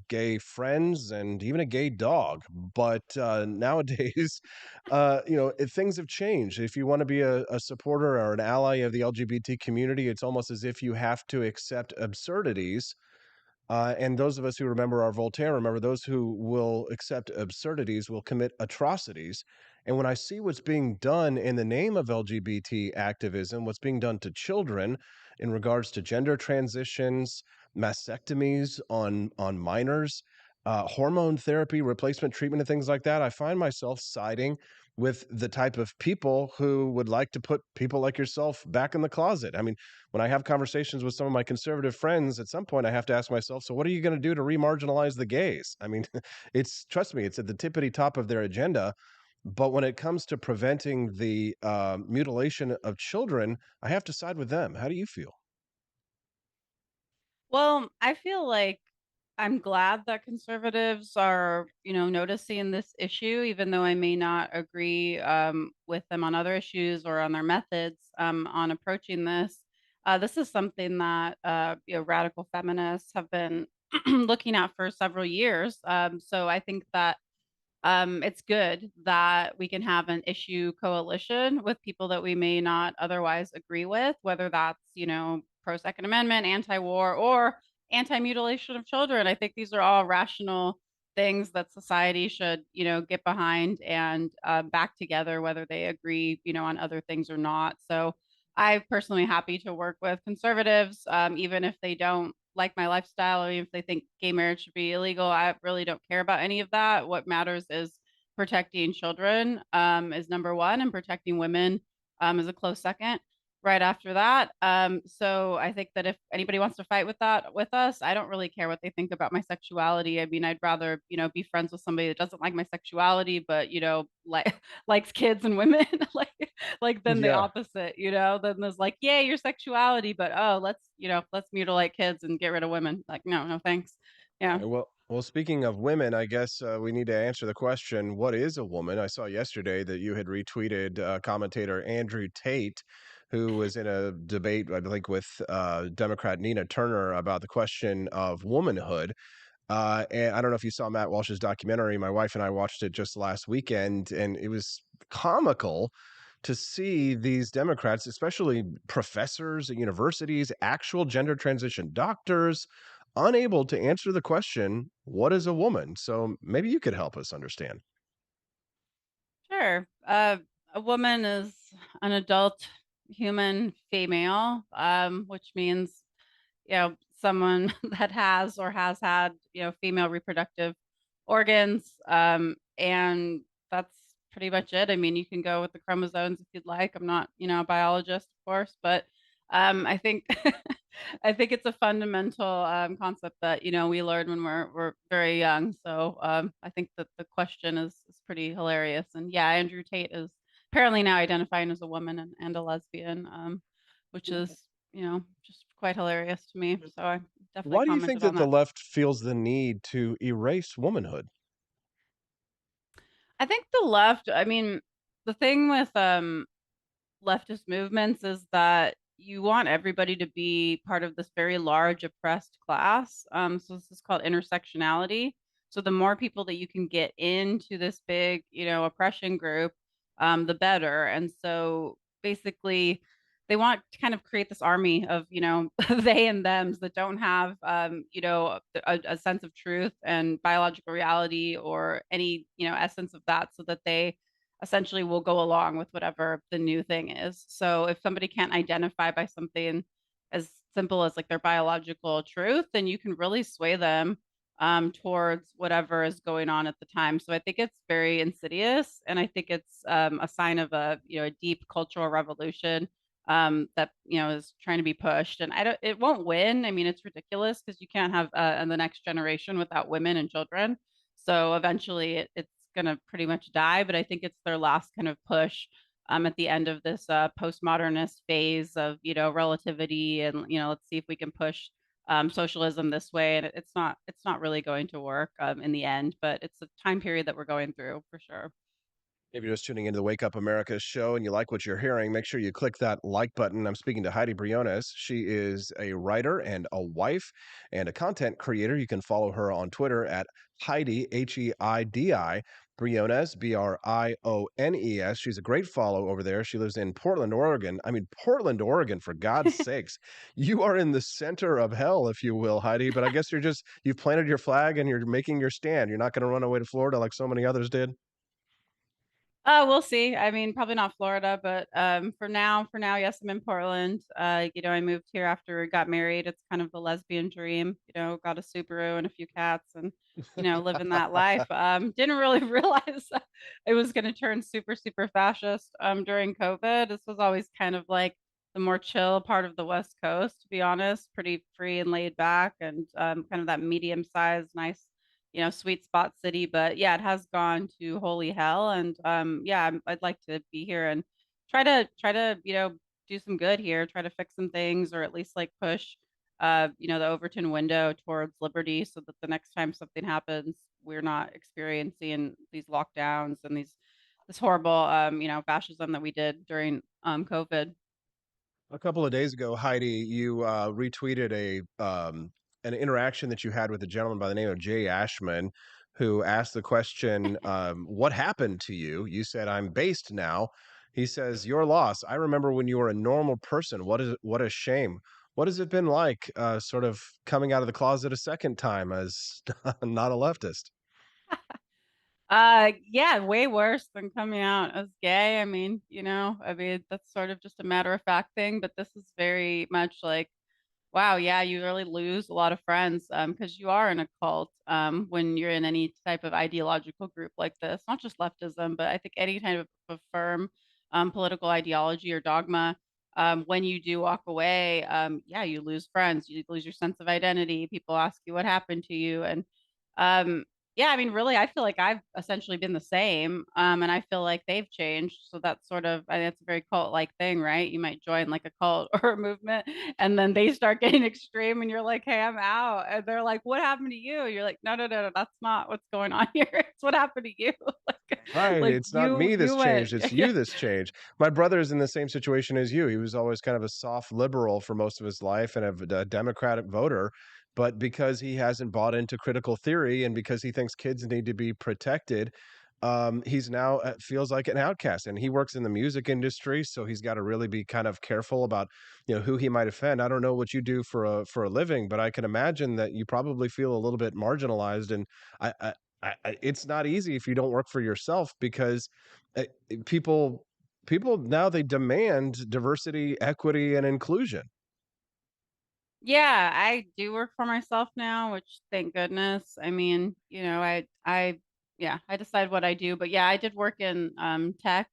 gay friends, and even a gay dog. But nowadays, things have changed. If you want to be a supporter or an ally of the LGBT community, it's almost as if you have to accept absurdities. And those of us who remember our Voltaire, remember those who will accept absurdities will commit atrocities. And when I see what's being done in the name of LGBT activism, what's being done to children in regards to gender transitions, mastectomies on minors, hormone therapy, replacement treatment, and things like that, I find myself siding with the type of people who would like to put people like yourself back in the closet. I mean, when I have conversations with some of my conservative friends, at some point I have to ask myself, so what are you going to do to remarginalize the gays? I mean, trust me, it's at the tippity top of their agenda. But when it comes to preventing the mutilation of children, I have to side with them. How do you feel? Well, I feel like I'm glad that conservatives are, noticing this issue, even though I may not agree with them on other issues or on their methods on approaching this. This is something that radical feminists have been looking at for several years. So I think that it's good that we can have an issue coalition with people that we may not otherwise agree with, whether that's, pro Second Amendment, anti war, or anti mutilation of children. I think these are all rational things that society should, get behind and back together, whether they agree, on other things or not. So I'm personally happy to work with conservatives, even if they don't like my lifestyle or if they think gay marriage should be illegal. I really don't care about any of that. What matters is protecting children is number one, and protecting women is a close second right after that. So I think that if anybody wants to fight with that with us, I don't really care what they think about my sexuality. I mean, I'd rather, be friends with somebody that doesn't like my sexuality, but, like likes kids and women, like then the Yeah. opposite, then there's like, yeah, your sexuality, but oh, let's mutilate kids and get rid of women. Like, no, thanks. Yeah. Well, speaking of women, I guess we need to answer the question, what is a woman? I saw yesterday that you had retweeted commentator Andrew Tate, who was in a debate, I think, with Democrat Nina Turner about the question of womanhood. And I don't know if you saw Matt Walsh's documentary. My wife and I watched it just last weekend, and it was comical to see these Democrats, especially professors at universities, actual gender transition doctors, unable to answer the question, what is a woman? So maybe you could help us understand. Sure. A woman is an adult human female, which means, someone that has or has had, female reproductive organs. And that's pretty much it. I mean, you can go with the chromosomes if you'd like. I'm not, a biologist, of course, but I think I think it's a fundamental concept that we learn when we're very young. So I think that the question is pretty hilarious. And yeah, Andrew Tate is apparently now identifying as a woman and a lesbian, which is just quite hilarious to me. So I definitely Why do you think commented on that the that. left feels the need to erase womanhood? I think the left. I mean, the thing with leftist movements is that you want everybody to be part of this very large oppressed class. So this is called intersectionality. So the more people that you can get into this big, oppression group, the better. And so basically, they want to kind of create this army of, they and thems that don't have, a sense of truth and biological reality or any, essence of that, so that they essentially will go along with whatever the new thing is. So if somebody can't identify by something as simple as like their biological truth, then you can really sway them towards whatever is going on at the time. So I think it's very insidious, and I think it's a sign of a a deep cultural revolution that is trying to be pushed. And it won't win. I mean, it's ridiculous because you can't have the next generation without women and children. So eventually, it's going to pretty much die. But I think it's their last kind of push at the end of this postmodernist phase of, relativity, and, let's see if we can push socialism this way. And it's not really going to work in the end, but it's a time period that we're going through for sure. If you're just tuning into the Wake Up America show and you like what you're hearing, make sure you click that like button. I'm speaking to Heidi Briones. She is a writer and a wife and a content creator. You can follow her on Twitter at Heidi, Heidi Briones, Briones. She's a great follow over there. She lives in Portland, Oregon. I mean, Portland, Oregon, for God's sakes. You are in the center of hell, if you will, Heidi. But I guess you've planted your flag and you're making your stand. You're not going to run away to Florida like so many others did. We'll see. I mean, probably not Florida, but for now, yes, I'm in Portland. I moved here after we got married. It's kind of the lesbian dream. Got a Subaru and a few cats, and living that life. Didn't really realize it was going to turn super, super fascist during COVID. This was always kind of like the more chill part of the West Coast, to be honest. Pretty free and laid back, and kind of that medium-sized, nice, sweet spot city. But yeah, it has gone to holy hell. And yeah, I'd like to be here and try to do some good here, try to fix some things, or at least like push the Overton window towards liberty, so that the next time something happens, we're not experiencing these lockdowns and this horrible fascism that we did during COVID. A couple of days ago, Heidi, you retweeted an interaction that you had with a gentleman by the name of Jay Ashman, who asked the question, "What happened to you?" You said, "I'm based now." He says, "Your loss. I remember when you were a normal person. What a shame. What has it been like, sort of coming out of the closet a second time as not a leftist?" Yeah, way worse than coming out as gay. I mean, that's sort of just a matter of fact thing, but this is very much like, wow, yeah, you really lose a lot of friends because you are in a cult when you're in any type of ideological group like this, not just leftism, but I think any kind of firm political ideology or dogma. When you do walk away, yeah, you lose friends, you lose your sense of identity. People ask you what happened to you, and um, yeah, I mean, really, I feel like I've essentially been the same, and I feel like they've changed. So that's sort of, I think it's a very cult-like thing, right? You might join like a cult or a movement, and then they start getting extreme, and you're like, "Hey, I'm out," and they're like, "What happened to you?" You're like, "No, no, no, no, that's not what's going on here. It's what happened to you." like, Right, like it's not you, me that's you went. changed, it's you that's changed. My brother is in the same situation as you. He was always kind of a soft liberal for most of his life and a Democratic voter, but because he hasn't bought into critical theory and because he thinks kids need to be protected, he's now feels like an outcast. And he works in the music industry, so he's got to really be kind of careful about, who he might offend. I don't know what you do for a living, but I can imagine that you probably feel a little bit marginalized. And it's not easy if you don't work for yourself because uh, people people now they demand diversity, equity, and inclusion. Yeah, I do work for myself now, which thank goodness. I mean, yeah, I decide what I do, but yeah, I did work in tech,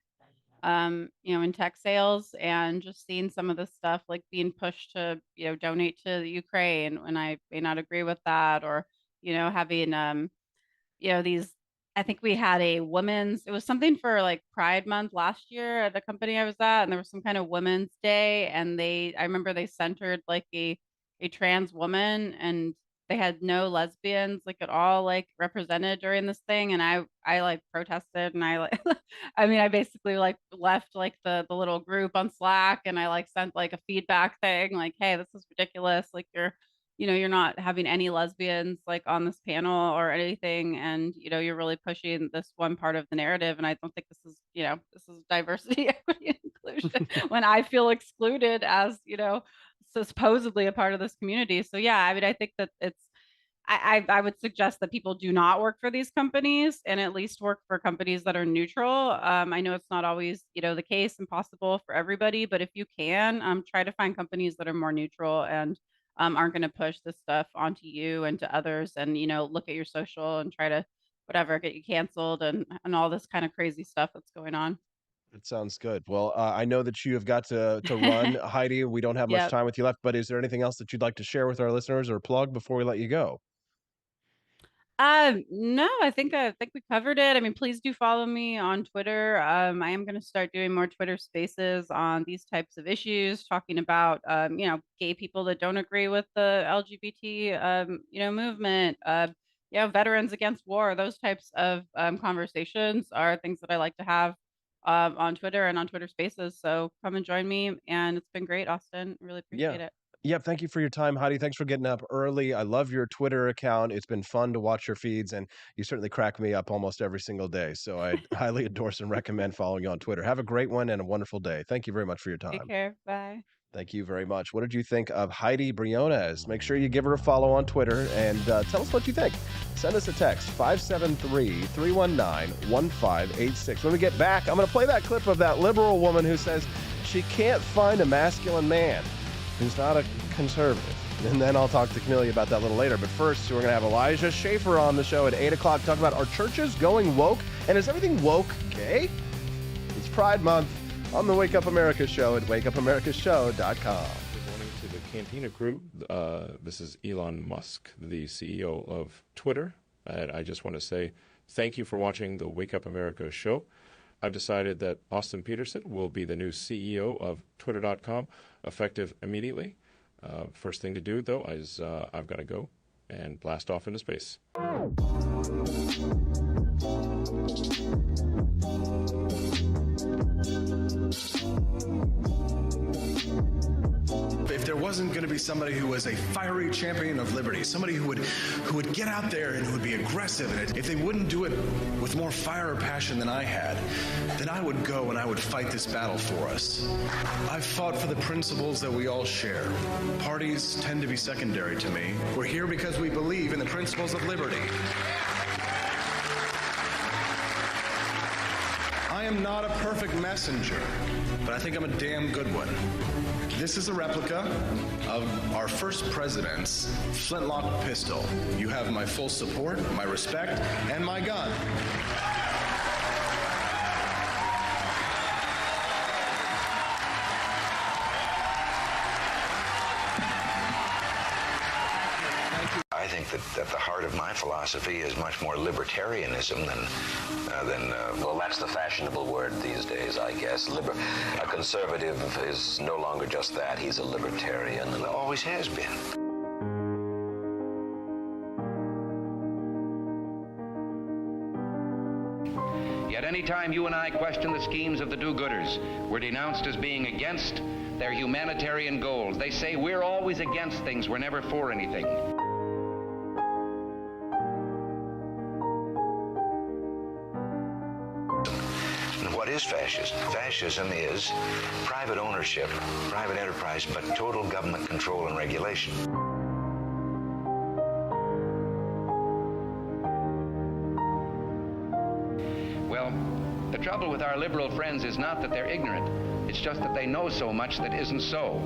in tech sales, and just seeing some of the stuff like being pushed to, donate to the Ukraine when I may not agree with that, or, having these, I think we had a women's, it was something for like Pride Month last year at the company I was at, and there was some kind of Women's Day, and I remember they centered like a trans woman, and they had no lesbians like at all like represented during this thing. And I like protested, and I like I mean, I basically like left like the little group on Slack, and I like sent like a feedback thing like, "Hey, this is ridiculous. Like you're not having any lesbians like on this panel or anything, and you're really pushing this one part of the narrative, and I don't think this is diversity, equity, and inclusion when I feel excluded as supposedly a part of this community." So yeah, I mean, I think that I would suggest that people do not work for these companies, and at least work for companies that are neutral. I know it's not always, the case and possible for everybody, but if you can, try to find companies that are more neutral and aren't going to push this stuff onto you and to others, and look at your social and try to whatever get you canceled and all this kind of crazy stuff that's going on. It sounds good. Well, I know that you have got to run, Heidi. We don't have much Yep. time with you left, but is there anything else that you'd like to share with our listeners or plug before we let you go? No, I think we covered it. I mean, please do follow me on Twitter. I am going to start doing more Twitter Spaces on these types of issues, talking about gay people that don't agree with the LGBT movement. Veterans against war. Those types of conversations are things that I like to have on Twitter and on Twitter Spaces. So come and join me. And it's been great, Austin. Really appreciate it. Yep. Thank you for your time, Heidi. Thanks for getting up early. I love your Twitter account. It's been fun to watch your feeds, and you certainly crack me up almost every single day. So I highly endorse and recommend following you on Twitter. Have a great one and a wonderful day. Thank you very much for your time. Take care. Bye. Thank you very much. What did you think of Heidi Briones? Make sure you give her a follow on Twitter and tell us what you think. Send us a text, 573-319-1586. When we get back, I'm going to play that clip of that liberal woman who says she can't find a masculine man who's not a conservative. And then I'll talk to Camellia about that a little later. But first, we're going to have Elijah Shaffer on the show at 8 o'clock talking about, are churches going woke? And is everything woke gay? It's Pride Month on the Wake Up America show at wakeupAmericaShow.com. Good morning to the Cantina crew. This is Elon Musk, the CEO of Twitter. And I just want to say thank you for watching the Wake Up America show. I've decided that Austin Peterson will be the new CEO of Twitter.com, effective immediately. First thing to do, though, is I've got to go and blast off into space. If there wasn't going to be somebody who was a fiery champion of liberty, somebody who would get out there and who would be aggressive, and if they wouldn't do it with more fire or passion than I had, then I would go and I would fight this battle for us. I've fought for the principles that we all share. Parties tend to be secondary to me. We're here because we believe in the principles of liberty. I am not a perfect messenger, but I think I'm a damn good one. This is a replica of our first president's flintlock pistol. You have my full support, my respect, and my gun. I think that the heart of my philosophy is much more libertarianism than well, that's the fashionable word these days, I guess. A conservative is no longer just that. He's a libertarian and always has been. Yet any time you and I question the schemes of the do-gooders, we're denounced as being against their humanitarian goals. They say we're always against things, we're never for anything. What is fascism? Fascism is private ownership, private enterprise, but total government control and regulation. Well, the trouble with our liberal friends is not that they're ignorant. It's just that they know so much that isn't so.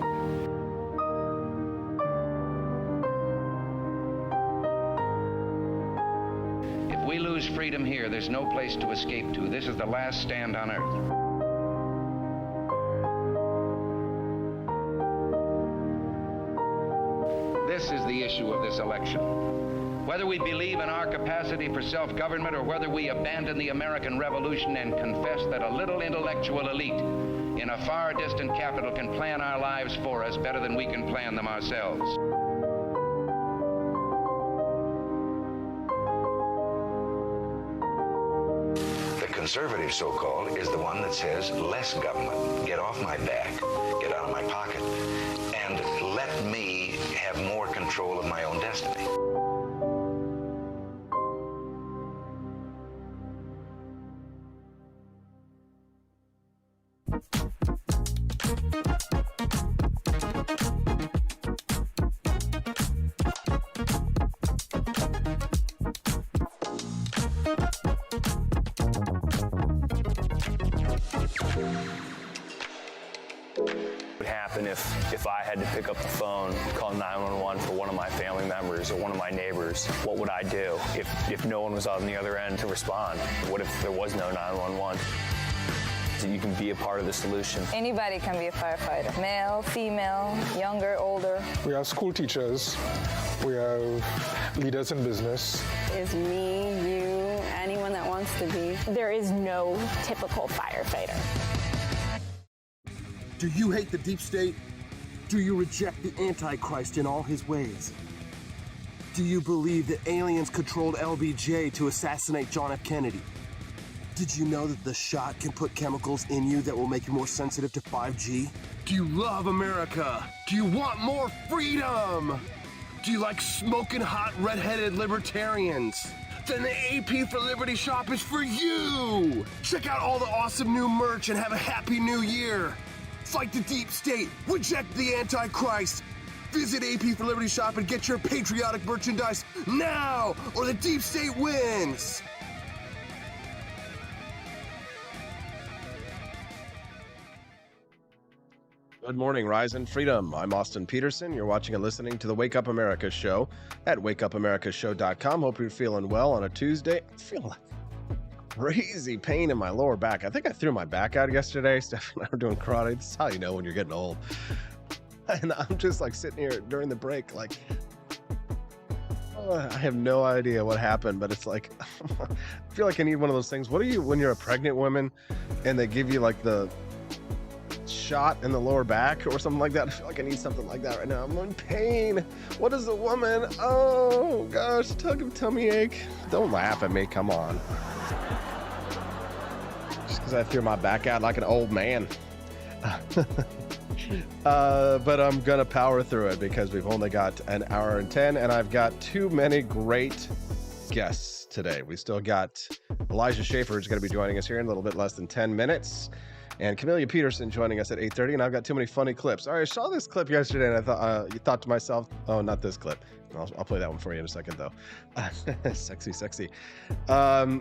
If we lose freedom here, there's no place to escape to. This is the last stand on earth. This is the issue of this election. Whether we believe in our capacity for self-government or whether we abandon the American Revolution and confess that a little intellectual elite in a far distant capital can plan our lives for us better than we can plan them ourselves. The conservative, so-called, is the one that says less government. Get off my back, get out of my pocket, and let me have more control of my own destiny. What would happen if I had to pick up the phone, call 911 for one of my family members or one of my neighbors? What would I do if no one was on the other end to respond? What if there was no 911? So you can be a part of the solution. Anybody can be a firefighter. Male, female, younger, older. We have school teachers We have leaders in business. Is me, you, anyone that wants to be. There is no typical firefighter. Do you hate the deep state? Do you reject the Antichrist in all his ways? Do you believe that aliens controlled LBJ to assassinate John F. Kennedy? Did you know that the shot can put chemicals in you that will make you more sensitive to 5G? Do you love America? Do you want more freedom? Do you like smoking hot red-headed libertarians? Then the AP for Liberty shop is for you! Check out all the awesome new merch and have a happy new year! Fight the deep state, reject the Antichrist! Visit AP for Liberty shop and get your patriotic merchandise now, or the deep state wins! Good morning, Rise and Freedom. I'm Austin Peterson. You're watching and listening to the Wake Up America show at wakeupAmericaShow.com. Hope you're feeling well on a Tuesday. I feel like crazy pain in my lower back. I think I threw my back out yesterday. Steph and I were doing karate. This is how you know when you're getting old. And I'm just like sitting here during the break, like, I have no idea what happened, but it's like, I feel like I need one of those things. What are you, when you're a pregnant woman and they give you like the shot in the lower back or something like that? I feel like I need something like that right now. I'm in pain. What is a woman? Oh gosh, tummy ache. Don't laugh at me, come on. Just because I threw my back out like an old man. But I'm gonna power through it because we've only got an hour and 10 and I've got too many great guests today. We still got Elijah Shaffer who's going to be joining us here in a little bit less than 10 minutes. And Camellia Peterson joining us at 8:30, and I've got too many funny clips. All right, I saw this clip yesterday, and I thought to myself, oh, not this clip. I'll play that one for you in a second, though. Sexy. To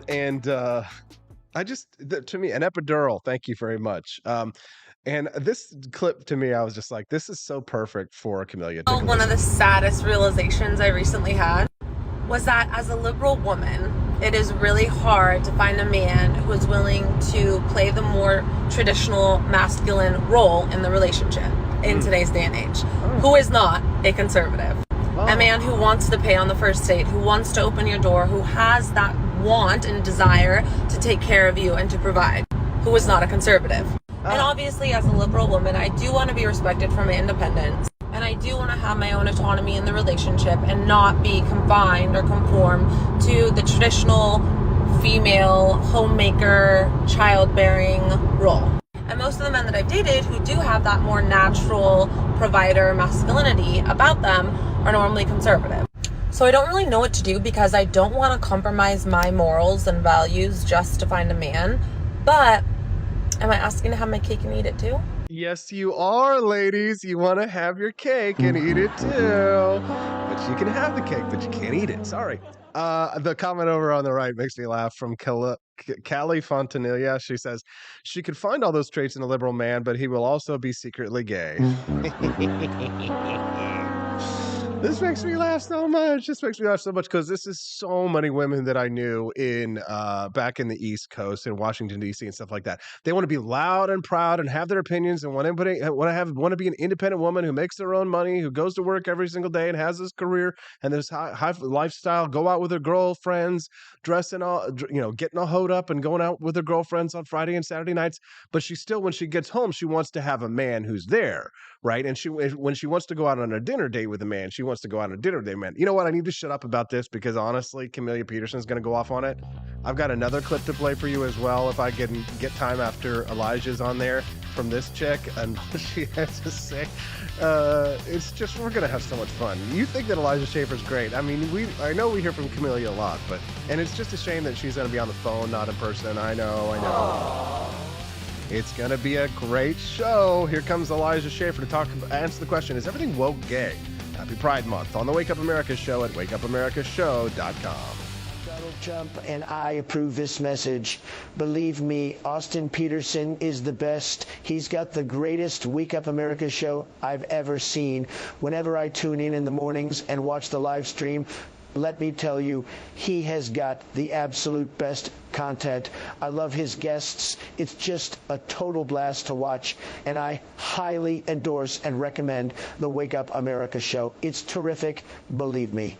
me, an epidural. Thank you very much. And this clip to me, I was just like, this is so perfect for Camellia. One of the saddest realizations I recently had was that as a liberal woman, it is really hard to find a man who is willing to play the more traditional masculine role in the relationship in today's day and age, who is not a conservative. A man who wants to pay on the first date, who wants to open your door, who has that want and desire to take care of you and to provide, who is not a conservative. And obviously, as a liberal woman, I do want to be respected for my independence. And I do want to have my own autonomy in the relationship and not be confined or conform to the traditional female homemaker, childbearing role. And most of the men that I've dated who do have that more natural provider masculinity about them are normally conservative. So I don't really know what to do because I don't want to compromise my morals and values just to find a man. But am I asking to have my cake and eat it too? Yes, you are, ladies. You want to have your cake and eat it too. But you can have the cake, but you can't eat it. Sorry. The comment over on the right makes me laugh from Callie Fontanilla. She says, she could find all those traits in a liberal man, but he will also be secretly gay. This makes me laugh so much. This makes me laugh so much because this is so many women that I knew in back in the East Coast in Washington D.C. and stuff like that. They want to be loud and proud and have their opinions and want to be an independent woman who makes their own money, who goes to work every single day and has this career and this high lifestyle. Go out with her girlfriends, dressing all, getting all hoed up and going out with her girlfriends on Friday and Saturday nights. But she still, when she gets home, she wants to have a man who's there, right? And when she wants to go out on a dinner date with a man, she wants to go out on a dinner date, man. You know what? I need to shut up about this because honestly, Camellia Peterson is going to go off on it. I've got another clip to play for you as well if I get time after Elijah's on there from this chick and what she has to say. It's just, we're going to have so much fun. You think that Elijah Shaffer's great. I mean, I know we hear from Camellia a lot, and it's just a shame that she's going to be on the phone, not in person. I know. It's going to be a great show. Here comes Elijah Shaffer to answer the question, is everything woke gay? Happy Pride Month on the Wake Up America show at wakeupAmericaShow.com. Donald Trump and I approve this message. Believe me, Austin Peterson is the best. He's got the greatest Wake Up America show I've ever seen. Whenever I tune in the mornings and watch the live stream, let me tell you, he has got the absolute best content. I love his guests. It's just a total blast to watch, and I highly endorse and recommend the Wake Up America show. It's terrific, believe me.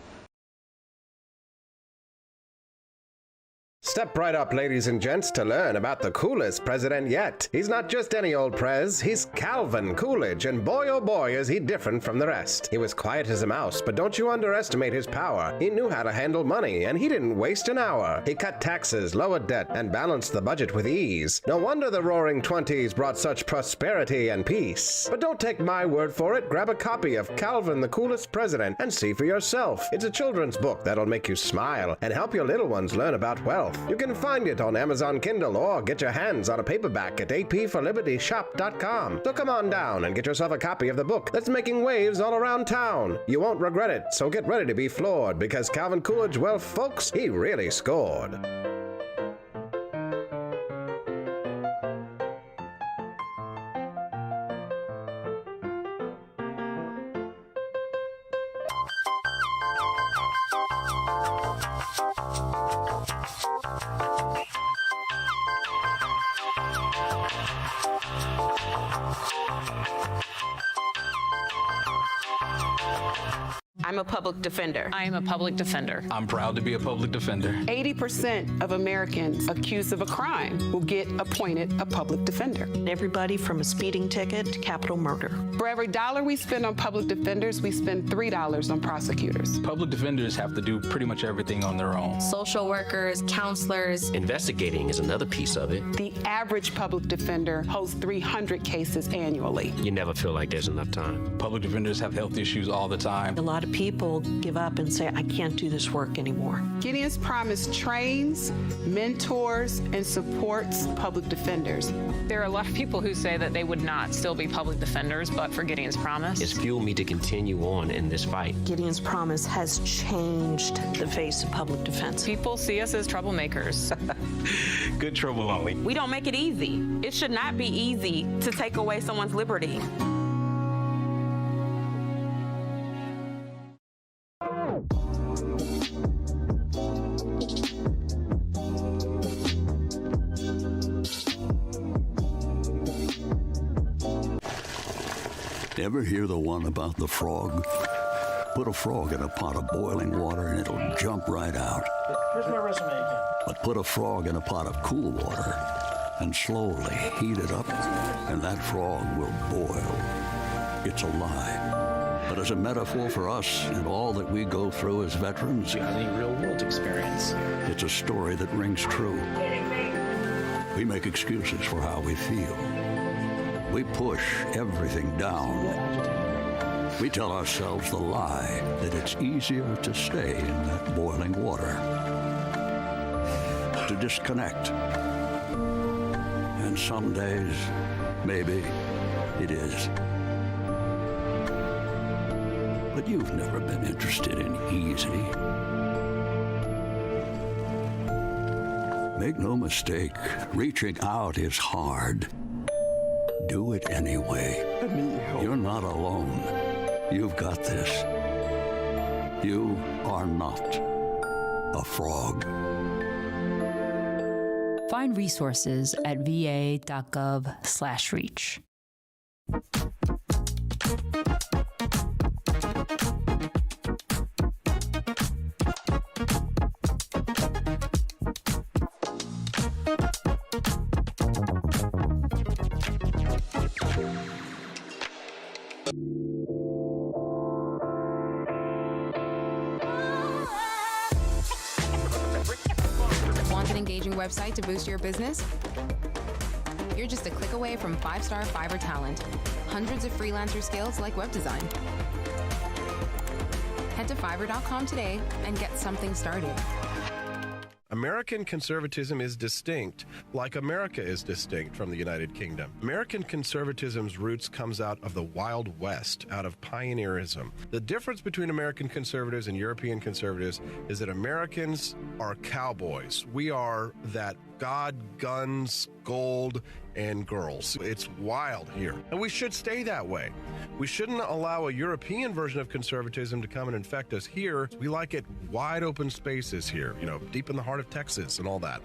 Step right up, ladies and gents, to learn about the coolest president yet. He's not just any old prez, he's Calvin Coolidge, and boy oh boy is he different from the rest. He was quiet as a mouse, but don't you underestimate his power. He knew how to handle money, and he didn't waste an hour. He cut taxes, lowered debt, and balanced the budget with ease. No wonder the Roaring Twenties brought such prosperity and peace. But don't take my word for it. Grab a copy of Calvin the Coolest President and see for yourself. It's a children's book that'll make you smile and help your little ones learn about wealth. You can find it on Amazon Kindle or get your hands on a paperback at apforlibertyshop.com. So come on down and get yourself a copy of the book that's making waves all around town. You won't regret it, so get ready to be floored, because Calvin Coolidge, well, folks, he really scored. I'm a public defender. I am a public defender. I'm proud to be a public defender. 80% of Americans accused of a crime will get appointed a public defender. Everybody from a speeding ticket to capital murder. For every dollar we spend on public defenders, we spend $3 on prosecutors. Public defenders have to do pretty much everything on their own. Social workers, counselors. Investigating is another piece of it. The average public defender holds 300 cases annually. You never feel like there's enough time. Public defenders have health issues all the time. A lot of people give up and say, I can't do this work anymore. Gideon's Promise trains, mentors, and supports public defenders. There are a lot of people who say that they would not still be public defenders, but for Gideon's Promise. It's fueled me to continue on in this fight. Gideon's Promise has changed the face of public defense. People see us as troublemakers. Good trouble only. We don't make it easy. It should not be easy to take away someone's liberty. Ever hear the one about the frog? Put a frog in a pot of boiling water and it'll jump right out. Here's my resume again. But put a frog in a pot of cool water and slowly heat it up, and that frog will boil. It's a lie. But as a metaphor for us and all that we go through as veterans, Do you have any real-world experience? it's a story that rings true. We make excuses for how we feel. We push everything down. We tell ourselves the lie that it's easier to stay in that boiling water, to disconnect. And some days, maybe it is. But you've never been interested in easy. Make no mistake, reaching out is hard. Do it anyway. You're not alone. You've got this. You are not a frog. Find resources at va.gov/reach. Want an engaging website to boost your business? You're just a click away from 5-star Fiverr talent. Hundreds of freelancer skills like web design. Head to Fiverr.com today and get something started. American conservatism is distinct, like America is distinct from the United Kingdom. American conservatism's roots comes out of the Wild West, out of pioneerism. The difference between American conservatives and European conservatives is that Americans are cowboys. We are that God, guns, gold, and girls. It's wild here. And we should stay that way. We shouldn't allow a European version of conservatism to come and infect us here. We like it wide open spaces here, deep in the heart of Texas and all that.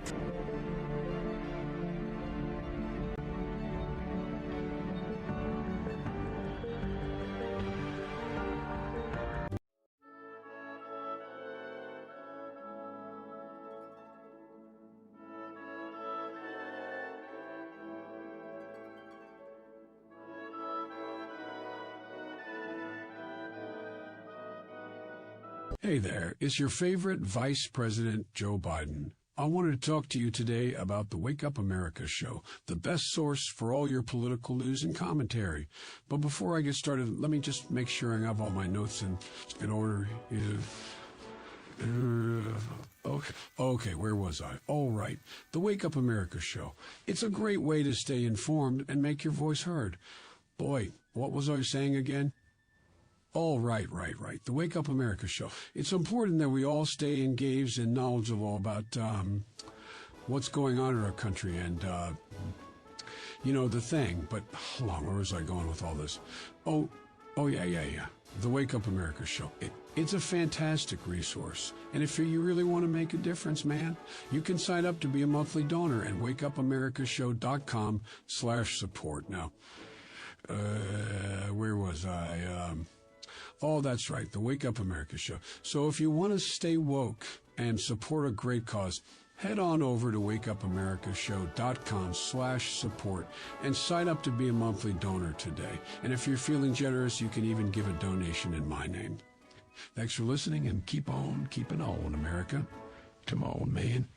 Hey there, it's your favorite Vice President Joe Biden. I wanted to talk to you today about the Wake Up America show, the best source for all your political news and commentary. But before I get started, let me just make sure I have all my notes in order. Okay, where was I? All right, the Wake Up America show. It's a great way to stay informed and make your voice heard. Boy, what was I saying again? Oh, right. The Wake Up America show. It's important that we all stay engaged and knowledgeable about what's going on in our country and, the thing. But hold on, where was I going with all this? Oh, yeah. The Wake Up America show. It's a fantastic resource. And if you really want to make a difference, man, you can sign up to be a monthly donor at wakeupAmericaShow.com/support. Now, where was I? Oh, that's right, the Wake Up America show. So if you want to stay woke and support a great cause, head on over to wakeupAmericaShow.com/support and sign up to be a monthly donor today. And if you're feeling generous, you can even give a donation in my name. Thanks for listening, and keep on keeping on, America. Come on, man.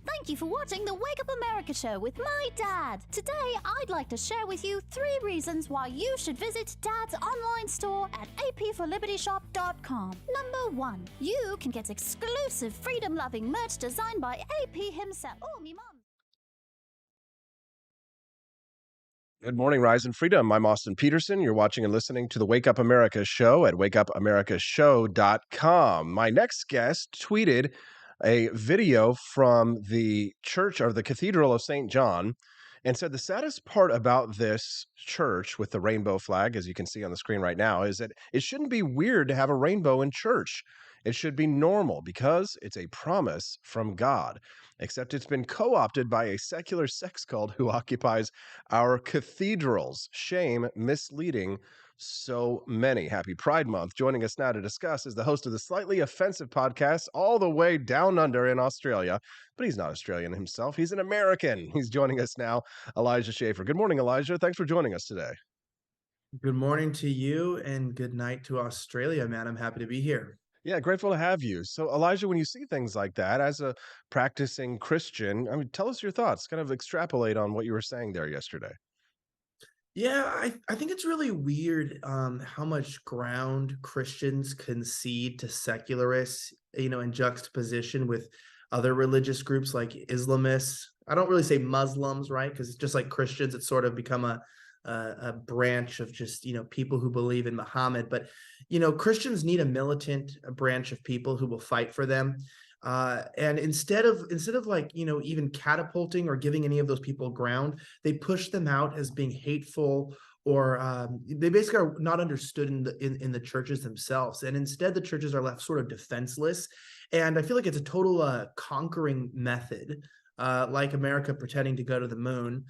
Thank you for watching the Wake Up America show with my dad. Today, I'd like to share with you 3 reasons why you should visit Dad's online store at apforlibertyshop.com. Number 1, you can get exclusive freedom-loving merch designed by AP himself. Oh, me mom. Good morning, Rise and Freedom. I'm Austin Peterson. You're watching and listening to the Wake Up America show at wakeupAmericaShow.com. My next guest tweeted a video from the church or the Cathedral of St. John and said the saddest part about this church with the rainbow flag, as you can see on the screen right now, is that it shouldn't be weird to have a rainbow in church. It should be normal because it's a promise from God, except it's been co-opted by a secular sex cult who occupies our cathedrals. Shame, misleading so many. Happy Pride Month. Joining us now to discuss is the host of the slightly offensive podcast all the way down under in Australia, but he's not Australian himself. He's an American. He's joining us now, Elijah Shaffer. Good morning, Elijah. Thanks for joining us today. Good morning to you and good night to Australia, man. I'm happy to be here. Yeah, grateful to have you. So, Elijah, when you see things like that, as a practicing Christian, tell us your thoughts, kind of extrapolate on what you were saying there yesterday. Yeah, I think it's really weird how much ground Christians concede to secularists, in juxtaposition with other religious groups like Islamists. I don't really say Muslims, right? Because it's just like Christians, it's sort of become a branch of just, people who believe in Muhammad. But, Christians need a militant branch of people who will fight for them. And instead of like, even catapulting or giving any of those people ground, they push them out as being hateful or they basically are not understood in the churches themselves, and instead the churches are left sort of defenseless. And I feel like it's a total conquering method, like America pretending to go to the moon.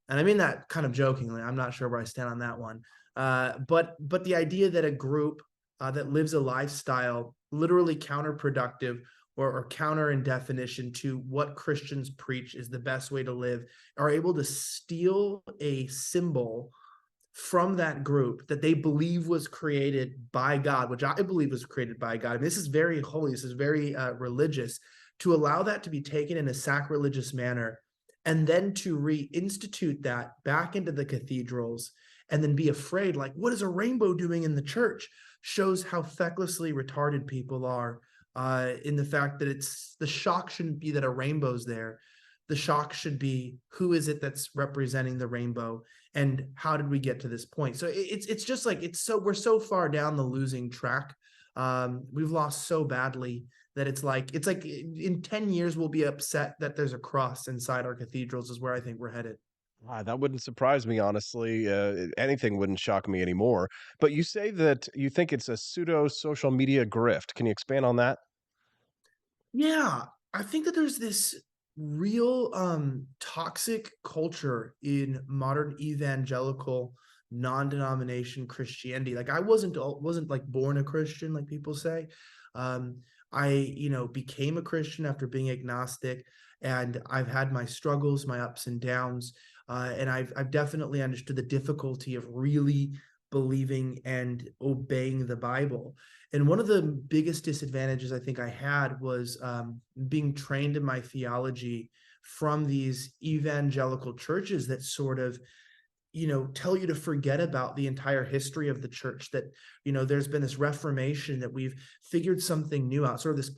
And I mean that kind of jokingly. I'm not sure where I stand on that one. But the idea that a group that lives a lifestyle literally counterproductive or counter in definition to what Christians preach is the best way to live, are able to steal a symbol from that group that they believe was created by God, which I believe was created by God. I mean, this is very holy. This is very religious. To allow that to be taken in a sacrilegious manner, and then to reinstitute that back into the cathedrals, and then be afraid, like, what is a rainbow doing in the church? Shows how fecklessly retarded people are, in the fact that the shock shouldn't be that a rainbow's there. The shock should be, who is it that's representing the rainbow, and how did we get to this point? So it's just like, we're so far down the losing track. We've lost so badly that it's like in 10 years we'll be upset that there's a cross inside our cathedrals, is where I think we're headed. That wouldn't surprise me, honestly. Anything wouldn't shock me anymore. But you say that you think it's a pseudo social media grift. Can you expand on that? Yeah, I think that there's this real toxic culture in modern evangelical non-denomination Christianity. Like, I wasn't like born a Christian, like people say. I became a Christian after being agnostic, and I've had my struggles, my ups and downs, and I've definitely understood the difficulty of really believing and obeying the Bible. And one of the biggest disadvantages I think I had was being trained in my theology from these evangelical churches that sort of, tell you to forget about the entire history of the church, that, there's been this Reformation, that we've figured something new out, sort of this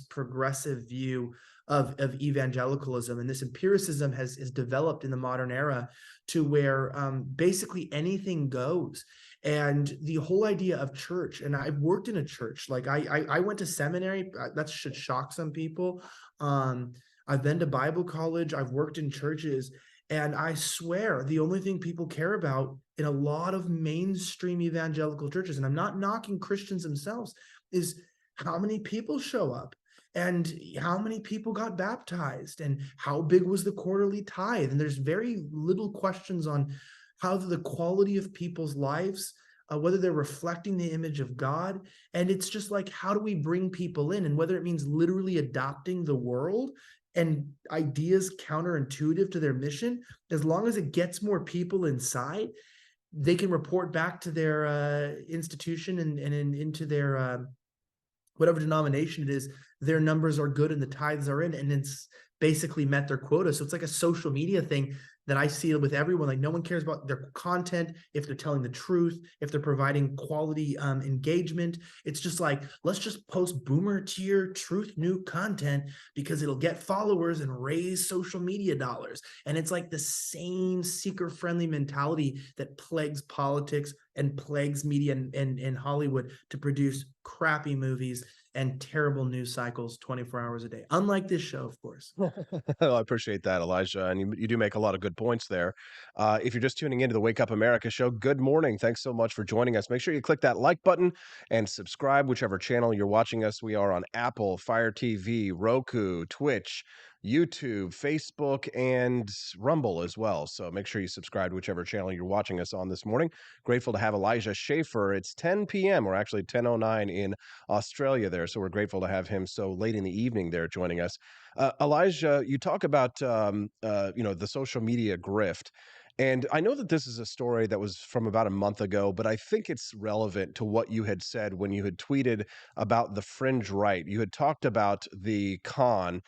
progressive view of evangelicalism. And this empiricism has developed in the modern era to where basically anything goes. And the whole idea of church, and I've worked in a church, like I went to seminary, that should shock some people. I've been to Bible college, I've worked in churches, and I swear the only thing people care about in a lot of mainstream evangelical churches, and I'm not knocking Christians themselves, is how many people show up, and how many people got baptized, and how big was the quarterly tithe. And there's very little questions on how the quality of people's lives, whether they're reflecting the image of God. And it's just like, how do we bring people in? And whether it means literally adopting the world and ideas counterintuitive to their mission, as long as it gets more people inside, they can report back to their institution and into their whatever denomination it is, their numbers are good and the tithes are in, and it's basically met their quota. So it's like a social media thing that I see with everyone. Like, no one cares about their content, if they're telling the truth, if they're providing quality engagement. It's just like, let's just post boomer tier truth new content because it'll get followers and raise social media dollars. And it's like the same seeker friendly mentality that plagues politics and plagues media and Hollywood to produce crappy movies and terrible news cycles 24 hours a day. Unlike this show, of course. I appreciate that, Elijah. And you do make a lot of good points there. If you're just tuning into the Wake Up America show, good morning. Thanks so much for joining us. Make sure you click that like button and subscribe, whichever channel you're watching us. We are on Apple, Fire TV, Roku, Twitch, YouTube, Facebook, and Rumble as well. So make sure you subscribe to whichever channel you're watching us on this morning. Grateful to have Elijah Shaffer. It's 10 p.m. or actually 10:09 in Australia there. So we're grateful to have him so late in the evening there joining us. Elijah, you talk about the social media grift. And I know that this is a story that was from about a month ago, but I think it's relevant to what you had said when you had tweeted about the fringe right. You had talked about the con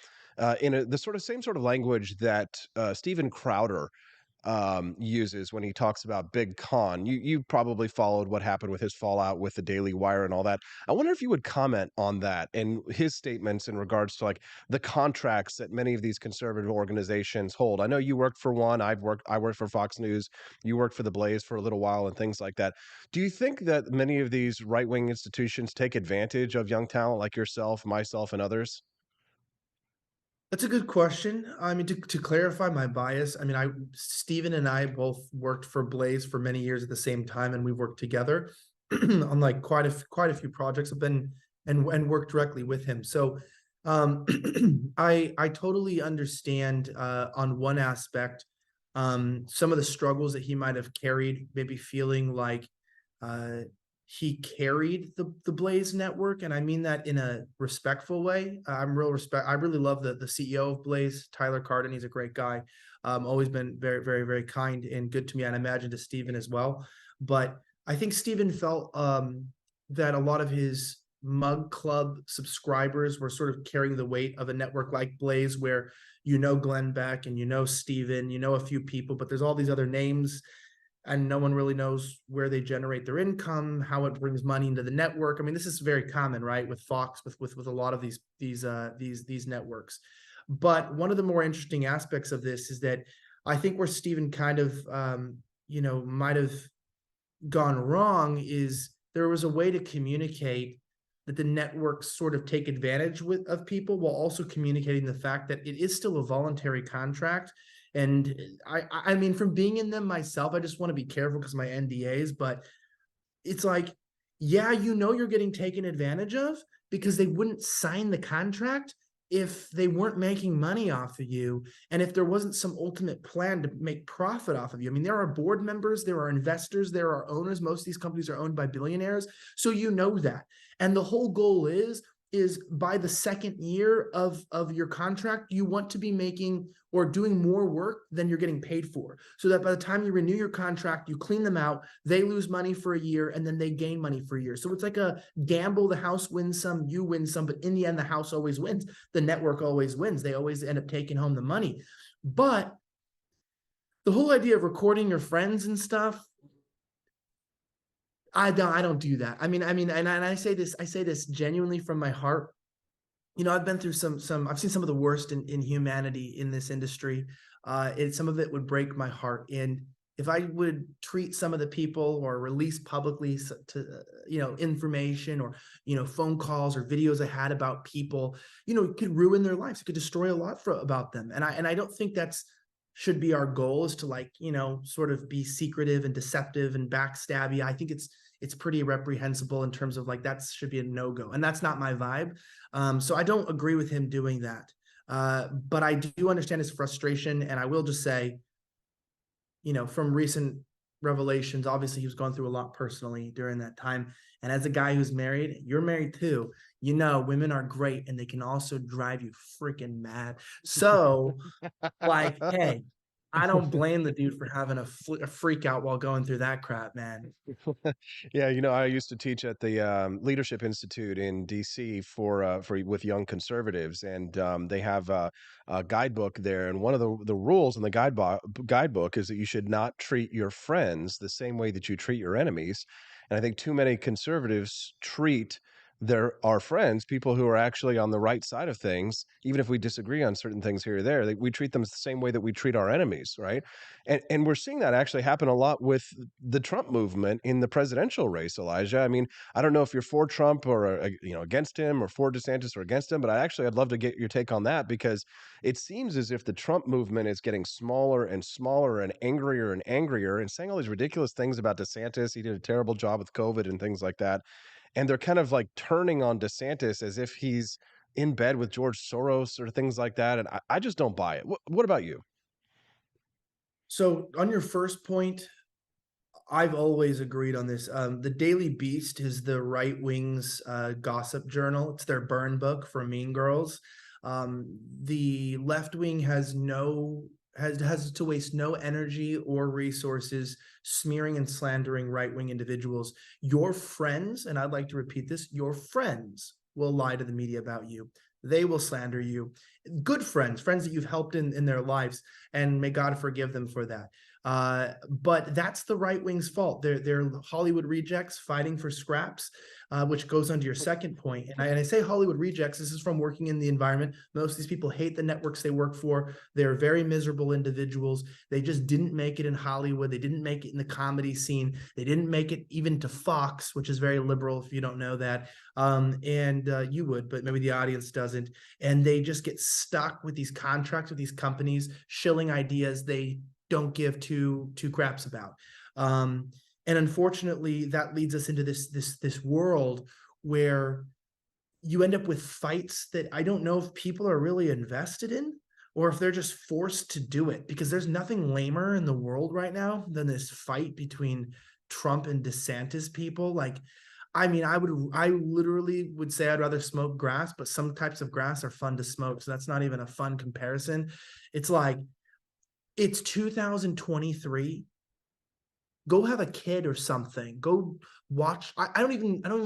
in the same sort of language that Steven Crowder uses when he talks about Big Con. You probably followed what happened with his fallout with the Daily Wire and all that. I wonder if you would comment on that and his statements in regards to like the contracts that many of these conservative organizations hold. I know you worked for one. I worked for Fox News. You worked for the Blaze for a little while and things like that. Do you think that many of these right-wing institutions take advantage of young talent like yourself, myself, and others? That's a good question. I mean, to clarify my bias, I mean, Stephen and I both worked for Blaze for many years at the same time, and we've worked together on like quite a few projects. I've been and worked directly with him. So I totally understand on one aspect some of the struggles that he might have carried, maybe feeling like he carried the Blaze network, and I mean that in a respectful way. I really love the CEO of Blaze, Tyler Carden. He's a great guy. Always been very, very, very kind and good to me, and I imagine to Stephen as well. But I think Stephen felt that a lot of his Mug Club subscribers were sort of carrying the weight of a network like Blaze, where Glenn Beck and Stephen, a few people, but there's all these other names, and no one really knows where they generate their income, how it brings money into the network. I mean, this is very common, right, with Fox, with a lot of these networks. But one of the more interesting aspects of this is that I think where Stephen kind of might have gone wrong is there was a way to communicate that the networks sort of take advantage of people, while also communicating the fact that it is still a voluntary contract. And I mean, from being in them myself, I just want to be careful because my NDAs, but it's like, yeah, you're getting taken advantage of, because they wouldn't sign the contract if they weren't making money off of you, and if there wasn't some ultimate plan to make profit off of you. I mean, there are board members, there are investors, there are owners. Most of these companies are owned by billionaires, so that. And the whole goal is by the second year of your contract, you want to be making or doing more work than you're getting paid for, so that by the time you renew your contract, you clean them out, they lose money for a year, and then they gain money for a year. So it's like a gamble. The house wins some, you win some, but in the end, the house always wins. The network always wins. They always end up taking home the money. But the whole idea of recording your friends and stuff, I don't do that. I mean, and I say this genuinely from my heart. I've been through I've seen some of the worst in humanity in this industry. Some of it would break my heart. And if I would treat some of the people or release publicly to, information or, phone calls or videos I had about people, it could ruin their lives. It could destroy a lot about them. And I don't think should be our goal, is to sort of be secretive and deceptive and backstabby. I think it's pretty reprehensible in terms of that should be a no-go. And that's not my vibe. So I don't agree with him doing that. But I do understand his frustration. And I will just say, from recent revelations, obviously he was going through a lot personally during that time. And as a guy who's married, you're married too, women are great, and they can also drive you freaking mad. So hey, I don't blame the dude for having a freak out while going through that crap, man. Yeah, I used to teach at the Leadership Institute in DC for with young conservatives, and they have a guidebook there, and one of the rules in the guidebook is that you should not treat your friends the same way that you treat your enemies. And I think too many conservatives treat our friends, people who are actually on the right side of things, even if we disagree on certain things here or there, we treat them the same way that we treat our enemies, right? And we're seeing that actually happen a lot with the Trump movement in the presidential race, Elijah. I mean, I don't know if you're for Trump or against him, or for DeSantis or against him, but I'd love to get your take on that, because it seems as if the Trump movement is getting smaller and smaller and angrier and saying all these ridiculous things about DeSantis. He did a terrible job with COVID and things like that. And they're kind of turning on DeSantis as if he's in bed with George Soros or things like that. And I just don't buy it. What about you? So on your first point, I've always agreed on this. The Daily Beast is the right wing's gossip journal. It's their burn book for Mean Girls. The left wing has to waste no energy or resources smearing and slandering right-wing individuals. Your friends, and I'd like to repeat this, your friends will lie to the media about you. They will slander you. Good friends that you've helped in their lives, and may God forgive them for that. But that's the right wing's fault. They're Hollywood rejects fighting for scraps, which goes on to your second point. And I say Hollywood rejects. This is from working in the environment. Most of these people hate the networks they work for. They're very miserable individuals. They just didn't make it in Hollywood. They didn't make it in the comedy scene. They didn't make it even to Fox, which is very liberal if you don't know that. You would, but maybe the audience doesn't. And they just get stuck with these contracts with these companies, shilling ideas they don't give two craps about. And unfortunately, that leads us into this world where you end up with fights that I don't know if people are really invested in, or if they're just forced to do it, because there's nothing lamer in the world right now than this fight between Trump and DeSantis people. Like, I mean, I literally would say I'd rather smoke grass, but some types of grass are fun to smoke. So that's not even a fun comparison. It's like, it's 2023. Go have a kid or something. Go watch. I'm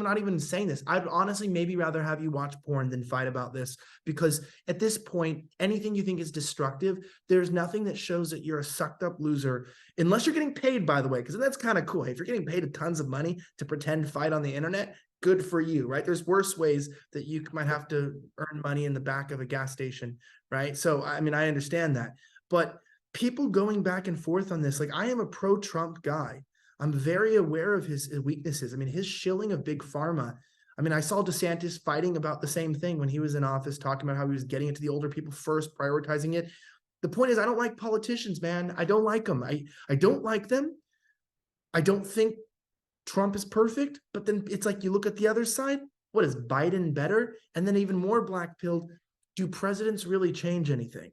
not even saying this. I'd honestly maybe rather have you watch porn than fight about this, because at this point, anything you think is destructive, there's nothing that shows that you're a sucked up loser, unless you're getting paid, by the way, because that's kind of cool. If you're getting paid tons of money to pretend fight on the internet, good for you, right? There's worse ways that you might have to earn money in the back of a gas station, right? So, I mean, I understand that, but people going back and forth on this, like, I am a pro-Trump guy. I'm very aware of his weaknesses. I mean, his shilling of big pharma. I mean, I saw DeSantis fighting about the same thing when he was in office, talking about how he was getting it to the older people first, prioritizing it. The point is, I don't like politicians, man. I don't like them. I don't like them. I don't think Trump is perfect, but then it's like you look at the other side. What is Biden better? And then even more black-pilled, do presidents really change anything?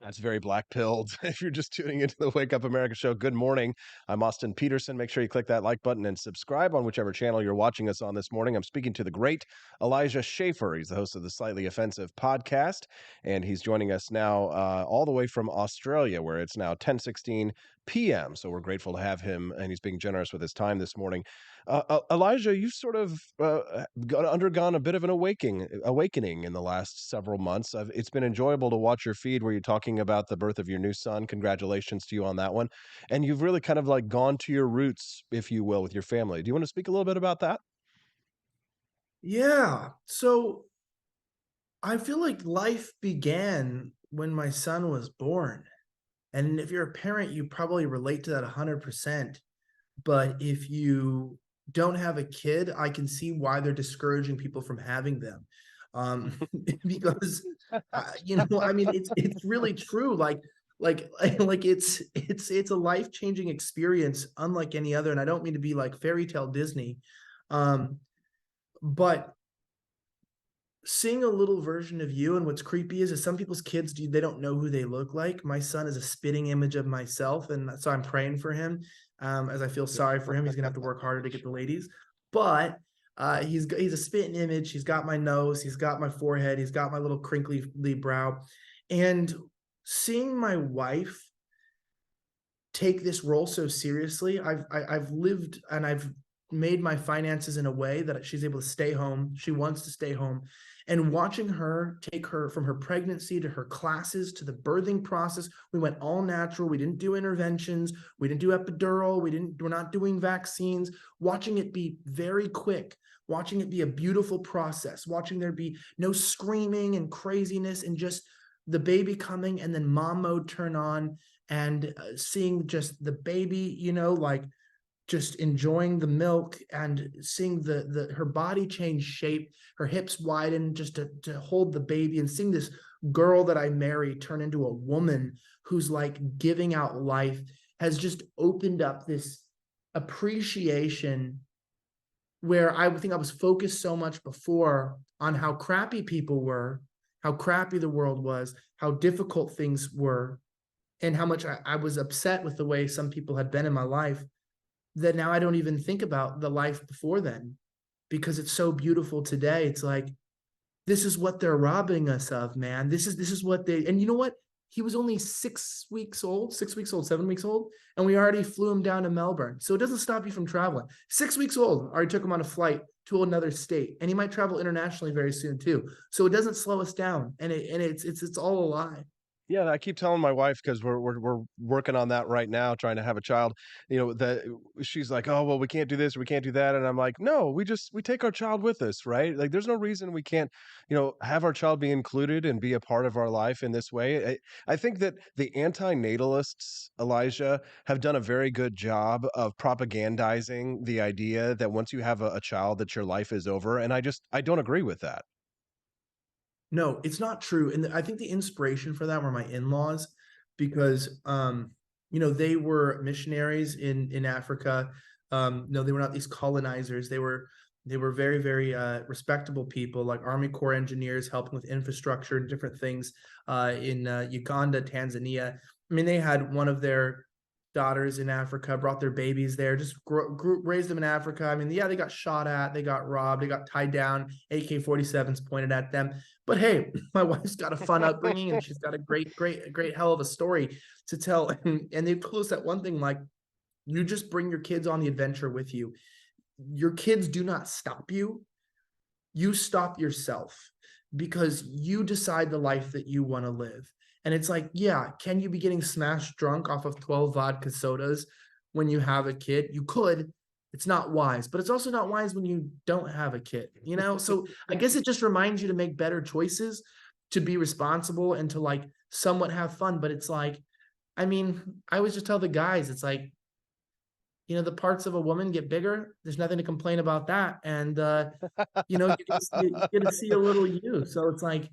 That's very black-pilled. If you're just tuning into the Wake Up America show, good morning. I'm Austin Peterson. Make sure you click that like button and subscribe on whichever channel you're watching us on this morning. I'm speaking to the great Elijah Shaffer. He's the host of the Slightly Offensive podcast, and he's joining us now all the way from Australia, where it's now 10:16 p.m. So we're grateful to have him, and he's being generous with his time this morning. Elijah, you've sort of undergone a bit of an awakening in the last several months. It's been enjoyable to watch your feed where you're talking about the birth of your new son. Congratulations to you on that one. And you've really kind of like gone to your roots, if you will, with your family. Do you want to speak a little bit about that? Yeah. So I feel like life began when my son was born. And if you're a parent, you probably relate to that 100%. But if you don't have a kid, I can see why they're discouraging people from having them. Because I mean, it's really true. Like it's a life-changing experience unlike any other. And I don't mean to be like fairy tale Disney. But seeing a little version of you, and what's creepy is some people's kids, they don't know who they look like. My son is a spitting image of myself, and so I'm praying for him. As I feel sorry for him, he's gonna have to work harder to get the ladies. But he's a spitting image. He's got my nose, he's got my forehead, he's got my little crinkly brow. And seeing my wife take this role so seriously, I've lived and I've made my finances in a way that she's able to stay home. She wants to stay home. And watching her take her from her pregnancy to her classes to the birthing process, we went all natural. We didn't do interventions. We didn't do epidural. We're not doing vaccines. Watching it be very quick, watching it be a beautiful process, watching there be no screaming and craziness and just the baby coming and then mom mode turn on and seeing just the baby, like just enjoying the milk and seeing her body change shape, her hips widen just to hold the baby, and seeing this girl that I married turn into a woman who's like giving out life has just opened up this appreciation where I think I was focused so much before on how crappy people were, how crappy the world was, how difficult things were, and how much I was upset with the way some people had been in my life, that now I don't even think about the life before then because it's so beautiful today. It's like, this is what they're robbing us of, man. This is what and you know what? He was only 7 weeks old, and we already flew him down to Melbourne. So it doesn't stop you from traveling. 6 weeks old, already took him on a flight to another state, and he might travel internationally very soon too. So it doesn't slow us down, and it's all a lie. Yeah, I keep telling my wife because we're working on that right now, trying to have a child. That she's like, "Oh, well, we can't do this, we can't do that," and I'm like, "No, we take our child with us, right? Like, there's no reason we can't, have our child be included and be a part of our life in this way." I think that the anti-natalists, Elijah, have done a very good job of propagandizing the idea that once you have a child, that your life is over, and I don't agree with that. No, it's not true. And I think the inspiration for that were my in-laws because they were missionaries in Africa. No, they were not these colonizers. They were very, very respectable people, like Army Corps engineers helping with infrastructure and different things in Uganda, Tanzania. I mean, they had one of their daughters in Africa, brought their babies there, just raised them in Africa. I mean, yeah, they got shot at, they got robbed, they got tied down, AK-47s pointed at them. But hey, my wife's got a fun upbringing and she's got a great hell of a story to tell. And they've told us that one thing, like, you just bring your kids on the adventure with you. Your kids do not stop you. You stop yourself because you decide the life that you want to live. And it's like, yeah, can you be getting smashed drunk off of 12 vodka sodas when you have a kid? You could. It's not wise, but it's also not wise when you don't have a kid, So I guess it just reminds you to make better choices, to be responsible and to like somewhat have fun. But it's like, I mean, I always just tell the guys, it's like, the parts of a woman get bigger. There's nothing to complain about that. And, you get to see a little you. So it's like,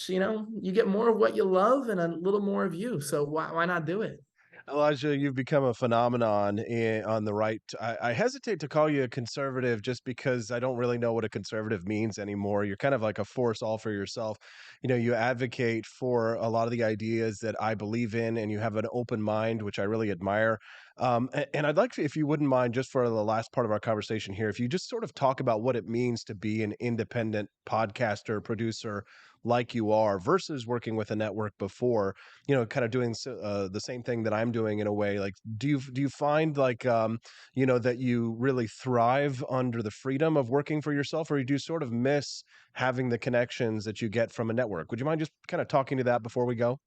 you get more of what you love and a little more of you. So why not do it? Elijah, you've become a phenomenon on the right. I hesitate to call you a conservative just because I don't really know what a conservative means anymore. You're kind of like a force all for yourself. You advocate for a lot of the ideas that I believe in, and you have an open mind, which I really admire. And I'd like to, if you wouldn't mind, just for the last part of our conversation here, if you just sort of talk about what it means to be an independent podcaster, producer like you are versus working with a network before, kind of doing the same thing that I'm doing in a way. Like, do you find like, that you really thrive under the freedom of working for yourself, or you do sort of miss having the connections that you get from a network? Would you mind just kind of talking to that before we go?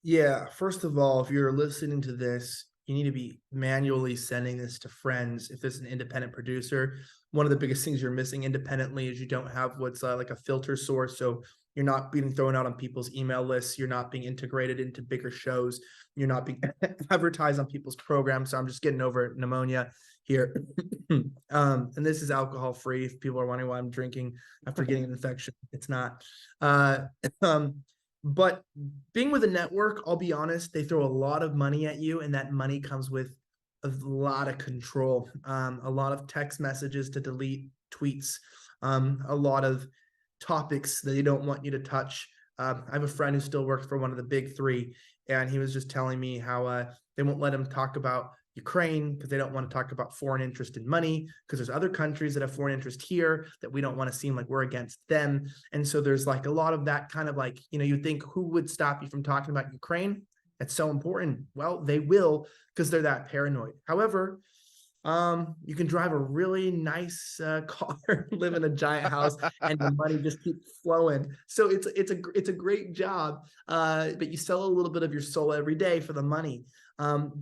Yeah, first of all, if you're listening to this, you need to be manually sending this to friends. If it's an independent producer, one of the biggest things you're missing independently is you don't have what's like a filter source. So you're not being thrown out on people's email lists. You're not being integrated into bigger shows. You're not being advertised on people's programs. So I'm just getting over pneumonia here. And this is alcohol free. If people are wondering why I'm drinking after getting an infection, it's not. But being with a network, I'll be honest, they throw a lot of money at you, and that money comes with a lot of control, a lot of text messages to delete tweets, a lot of topics that they don't want you to touch. I have a friend who still works for one of the big three, and he was just telling me how they won't let him talk about Ukraine because they don't want to talk about foreign interest in money, because there's other countries that have foreign interest here that we don't want to seem like we're against them. And so there's like a lot of that kind of like, you think who would stop you from talking about Ukraine? It's so important. Well, they will, because they're that paranoid. However, you can drive a really nice car, live in a giant house, and the money just keeps flowing. So it's a great job, but you sell a little bit of your soul every day for the money.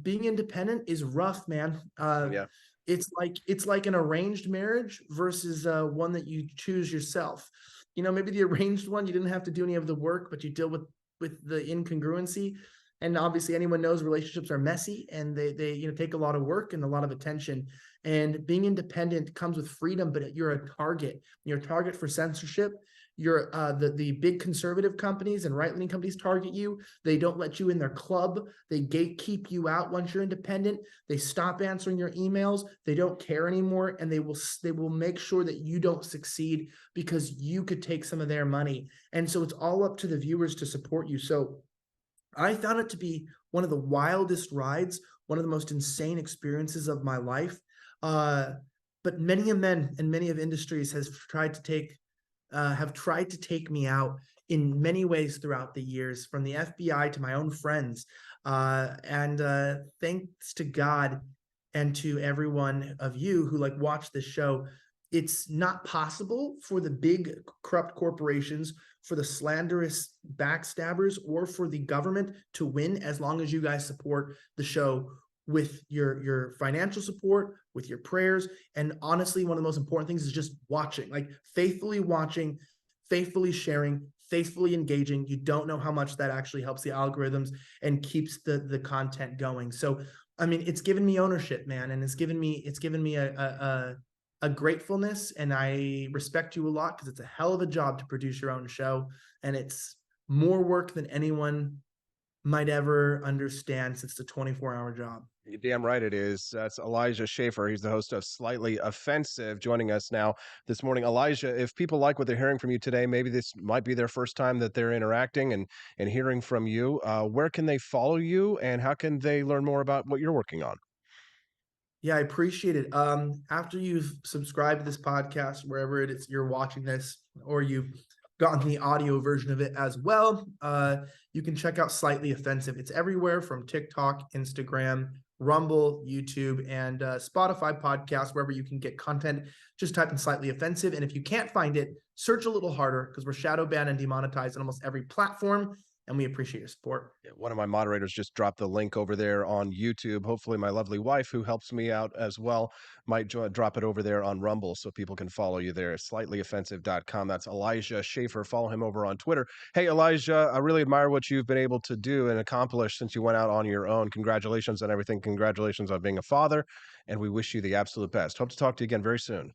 Being independent is rough, man. Yeah. It's like an arranged marriage versus one that you choose yourself. Maybe the arranged one, you didn't have to do any of the work, but you deal with the incongruency. And obviously anyone knows relationships are messy, and they take a lot of work and a lot of attention. And being independent comes with freedom, but you're a target. You're a target for censorship. You're the big conservative companies and right-leaning companies target you. They don't let you in their club. They gatekeep you out once you're independent. They stop answering your emails. They don't care anymore, and they will make sure that you don't succeed because you could take some of their money. And so it's all up to the viewers to support you. So I found it to be one of the wildest rides, one of the most insane experiences of my life. But many of men and many of industries have tried to take me out in many ways throughout the years, from the FBI to my own friends. And thanks to God and to everyone of you who watch this show, it's not possible for the big corrupt corporations, for the slanderous backstabbers, or for the government to win as long as you guys support the show with your financial support, with your prayers. And honestly, one of the most important things is just watching, like faithfully watching, faithfully sharing, faithfully engaging. You don't know how much that actually helps the algorithms and keeps the content going. So, I mean, it's given me ownership, man. And it's given me a gratefulness, and I respect you a lot, because it's a hell of a job to produce your own show. And it's more work than anyone might ever understand, since it's a 24-hour job. You're damn right it is. That's Elijah Shaffer. He's the host of Slightly Offensive, joining us now this morning. Elijah, if people like what they're hearing from you today, maybe this might be their first time that they're interacting and hearing from you. Where can they follow you, and how can they learn more about what you're working on? Yeah, I appreciate it. After you've subscribed to this podcast, wherever it is you're watching this, or you've gotten the audio version of it as well, you can check out Slightly Offensive. It's everywhere from TikTok, Instagram, Rumble, YouTube, and Spotify podcasts, wherever you can get content. Just type in Slightly Offensive. And if you can't find it, search a little harder, because we're shadow banned and demonetized on almost every platform. And we appreciate your support. One of my moderators just dropped the link over there on YouTube. Hopefully my lovely wife, who helps me out as well, might drop it over there on Rumble so people can follow you there. Slightlyoffensive.com. That's Elijah Shaffer. Follow him over on Twitter. Hey, Elijah, I really admire what you've been able to do and accomplish since you went out on your own. Congratulations on everything. Congratulations on being a father. And we wish you the absolute best. Hope to talk to you again very soon.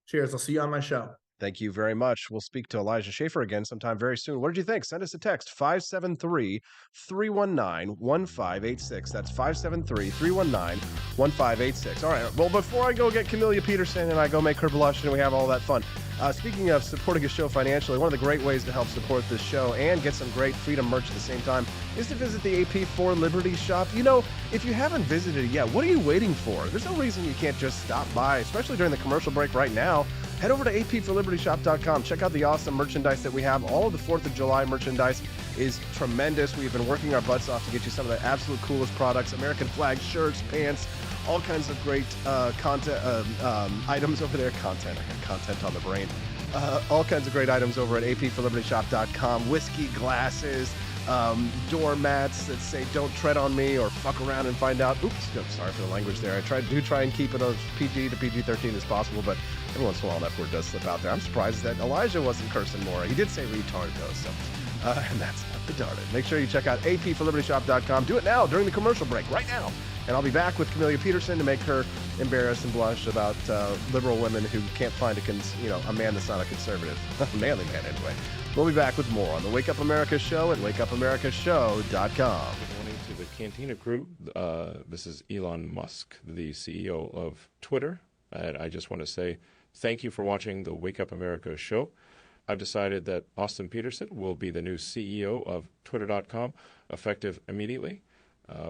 Cheers. I'll see you on my show. Thank you very much. We'll speak to Elijah Shaffer again sometime very soon. What did you think? Send us a text, 573-319-1586. That's 573-319-1586. All right. Well, before I go get Camellia Peterson and I go make her blush and we have all that fun, speaking of supporting a show financially, one of the great ways to help support this show and get some great Freedom merch at the same time is to visit the AP for Liberty shop. You know, if you haven't visited it yet, what are you waiting for? There's no reason you can't just stop by, especially during the commercial break right now. Head over to apforlibertyshop.com. Check out the awesome merchandise that we have. All of the 4th of July merchandise is tremendous. We've been working our butts off to get you some of the absolute coolest products. American flag shirts, pants, all kinds of great content items over there. Content on the brain. All kinds of great items over at apforlibertyshop.com. Whiskey glasses, doormats that say "Don't tread on me" or "Fuck around and find out." Oops, sorry for the language there. I do try and keep it as PG to PG-13 as possible, but every once in a while, that word does slip out there. I'm surprised that Elijah wasn't cursing more. He did say retard, though, so and that's not retarded. Make sure you check out apforlibertyshop.com. Do it now during the commercial break, right now. And I'll be back with Camellia Peterson to make her embarrass and blush about liberal women who can't find a man that's not a conservative. A manly man, anyway. We'll be back with more on the Wake Up America Show at wakeupAmericaShow.com. Good morning to the Cantina crew. This is Elon Musk, the CEO of Twitter. And I just want to say thank you for watching the Wake Up America Show. I've decided that Austin Peterson will be the new CEO of Twitter.com, effective immediately.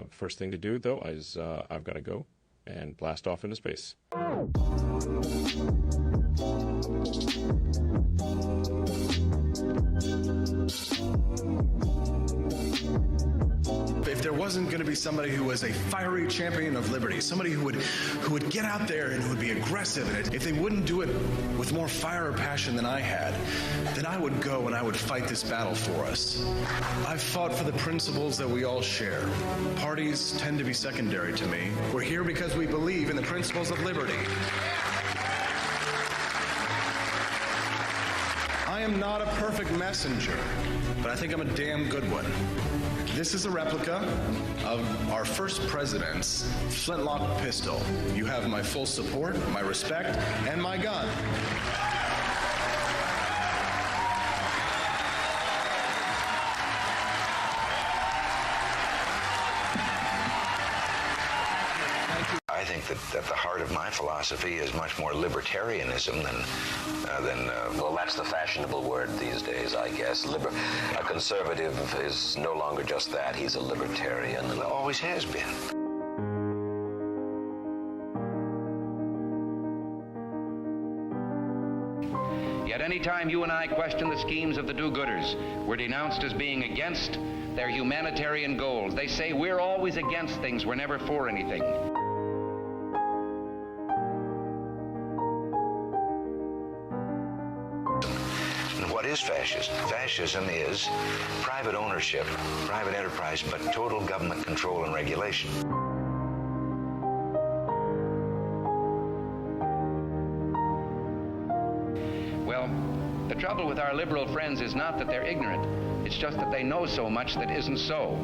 First thing to do, though, is I've got to go and blast off into space. If there wasn't going to be somebody who was a fiery champion of liberty, somebody who would get out there and who would be aggressive, and if they wouldn't do it with more fire or passion than I had, then I would go and I would fight this battle for us. I've fought for the principles that we all share. Parties tend to be secondary to me. We're here because we believe in the principles of liberty. I am not a perfect messenger, but I think I'm a damn good one. This is a replica of our first president's flintlock pistol. You have my full support, my respect, and my gun. I think that at the heart of my philosophy is much more libertarianism than well, that's the fashionable word these days, I guess. A conservative is no longer just that. He's a libertarian and always has been. Yet any time you and I question the schemes of the do-gooders, we're denounced as being against their humanitarian goals. They say we're always against things, we're never for anything. is fascism? Fascism is private ownership, private enterprise, but total government control and regulation. Well, the trouble with our liberal friends is not that they're ignorant. It's just that they know so much that isn't so.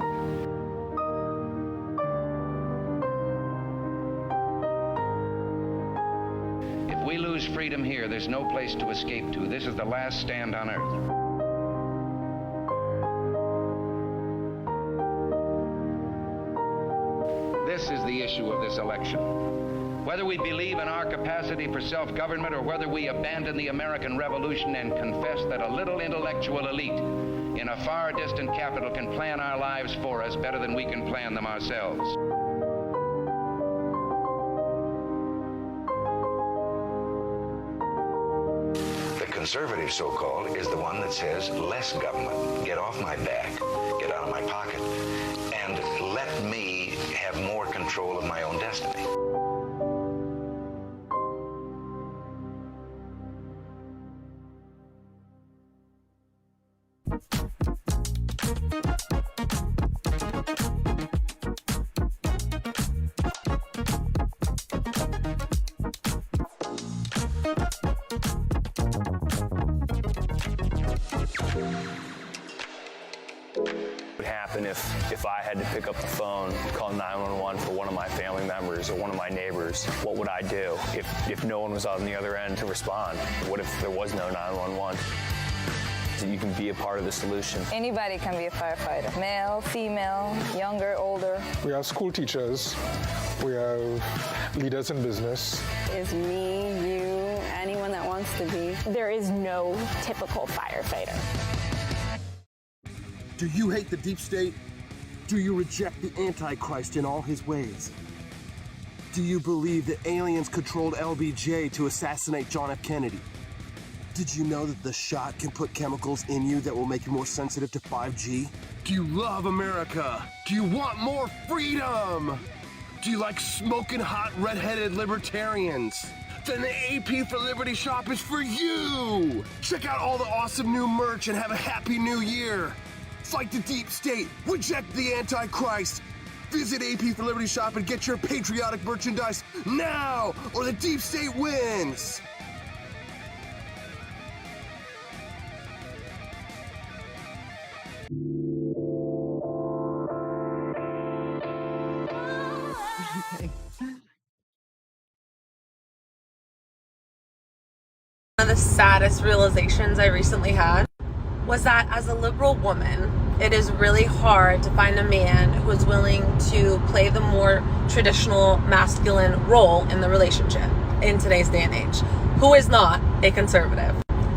If we lose freedom here, there's no place to escape to. This is the last stand on earth. This is the issue of this election. Whether we believe in our capacity for self-government or whether we abandon the American Revolution and confess that a little intellectual elite in a far distant capital can plan our lives for us better than we can plan them ourselves. The conservative, so-called, is the one that says less government, get off my back, get out of my pocket, and let me have more control of my own destiny. What would happen if I had to pick up the phone, call 911 for one of my family members or one of my neighbors? What would I do if no one was on the other end to respond? What if there was no 911? You can be a part of the solution. Anybody can be a firefighter. Male, female, younger, older. We have school teachers. We have leaders in business. Is me, you, anyone that wants to be. There is no typical firefighter. Do you hate the deep state? Do you reject the Antichrist in all his ways? Do you believe that aliens controlled LBJ to assassinate John F. Kennedy? Did you know that the shot can put chemicals in you that will make you more sensitive to 5G? Do you love America? Do you want more freedom? Do you like smoking hot red-headed libertarians? Then the AP for Liberty shop is for you! Check out all the awesome new merch and have a happy new year! Fight the deep state, reject the Antichrist. Visit AP for Liberty shop and get your patriotic merchandise now, or the deep state wins! One of the saddest realizations I recently had was that as a liberal woman, it is really hard to find a man who is willing to play the more traditional masculine role in the relationship in today's day and age, who is not a conservative.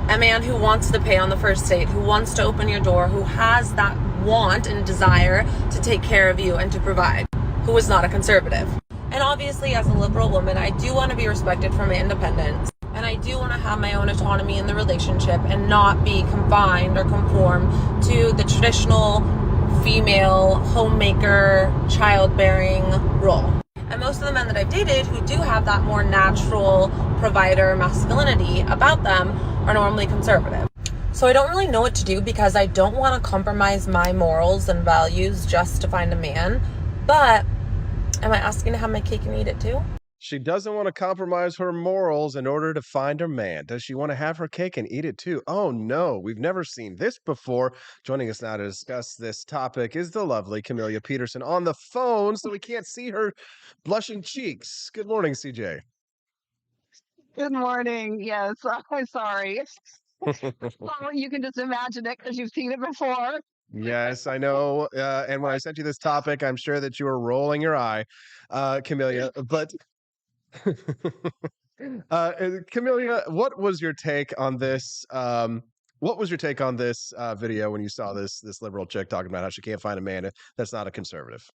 A man who wants to pay on the first date, who wants to open your door, who has that want and desire to take care of you and to provide, who is not a conservative. And obviously, as a liberal woman, I do want to be respected for my independence. And I do want to have my own autonomy in the relationship and not be confined or conform to the traditional female homemaker, childbearing role. And most of the men that I've dated who do have that more natural provider masculinity about them are normally conservative. So I don't really know what to do because I don't want to compromise my morals and values just to find a man. But am I asking to have my cake and eat it too? She doesn't want to compromise her morals in order to find her man. Does she want to have her cake and eat it too? Oh no, we've never seen this before. Joining us now to discuss this topic is the lovely Camellia Peterson on the phone, so we can't see her blushing cheeks. Good morning, CJ. Good morning. Yes, I'm sorry. Well, you can just imagine it because you've seen it before. Yes, I know. And when I sent you this topic, I'm sure that you were rolling your eye, Camellia. But Camellia, what was your take on this? What was your take on this video when you saw this liberal chick talking about how she can't find a man that's not a conservative?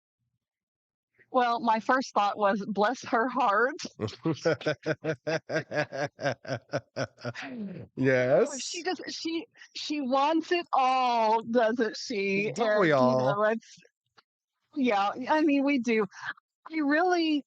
Well, my first thought was, bless her heart. Yes. She wants it all, doesn't she? Don't we all? Yeah, I mean, we do. I really,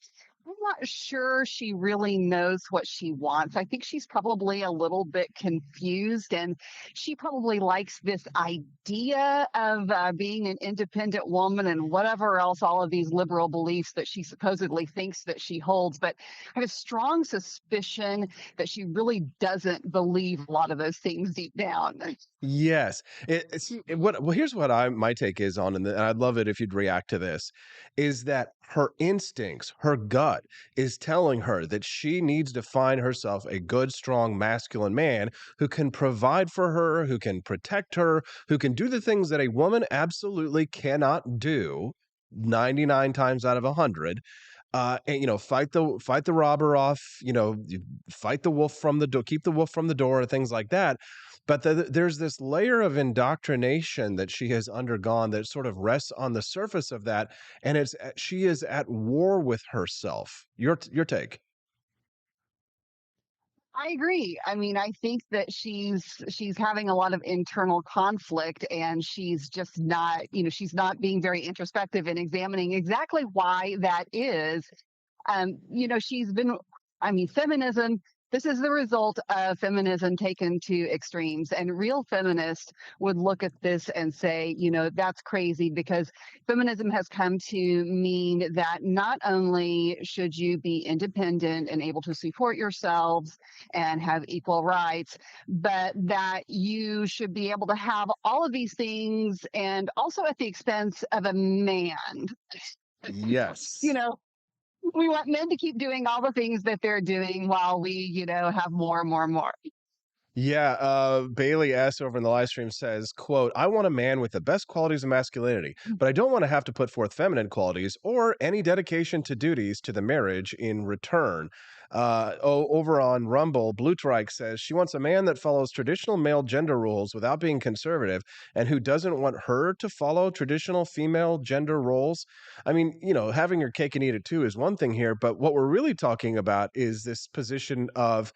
I'm not sure she really knows what she wants. I think she's probably a little bit confused, and she probably likes this idea of being an independent woman and whatever else, all of these liberal beliefs that she supposedly thinks that she holds. But I have a strong suspicion that she really doesn't believe a lot of those things deep down. Yes. Here's what my take is on, and I'd love it if you'd react to this, is that her instincts, her gut is telling her that she needs to find herself a good, strong, masculine man who can provide for her, who can protect her, who can do the things that a woman absolutely cannot do 99 times out of 100. And fight the robber off, fight the wolf from the door, keep the wolf from the door, things like that. But there's this layer of indoctrination that she has undergone that sort of rests on the surface of that, and she is at war with herself. Your take? I agree. I mean, I think that she's having a lot of internal conflict, and she's just not, she's not being very introspective and examining exactly why that is. She's been, I mean, feminism, this is the result of feminism taken to extremes. And real feminists would look at this and say, that's crazy, because feminism has come to mean that not only should you be independent and able to support yourselves and have equal rights, but that you should be able to have all of these things, and also at the expense of a man. Yes. We want men to keep doing all the things that they're doing while we, have more and more and more. Yeah, Bailey S. over in the live stream says, quote, "I want a man with the best qualities of masculinity, but I don't want to have to put forth feminine qualities or any dedication to duties to the marriage in return." Over on Rumble, Blue Trike says she wants a man that follows traditional male gender rules without being conservative and who doesn't want her to follow traditional female gender roles. I mean, having your cake and eat it too is one thing here, but what we're really talking about is this position of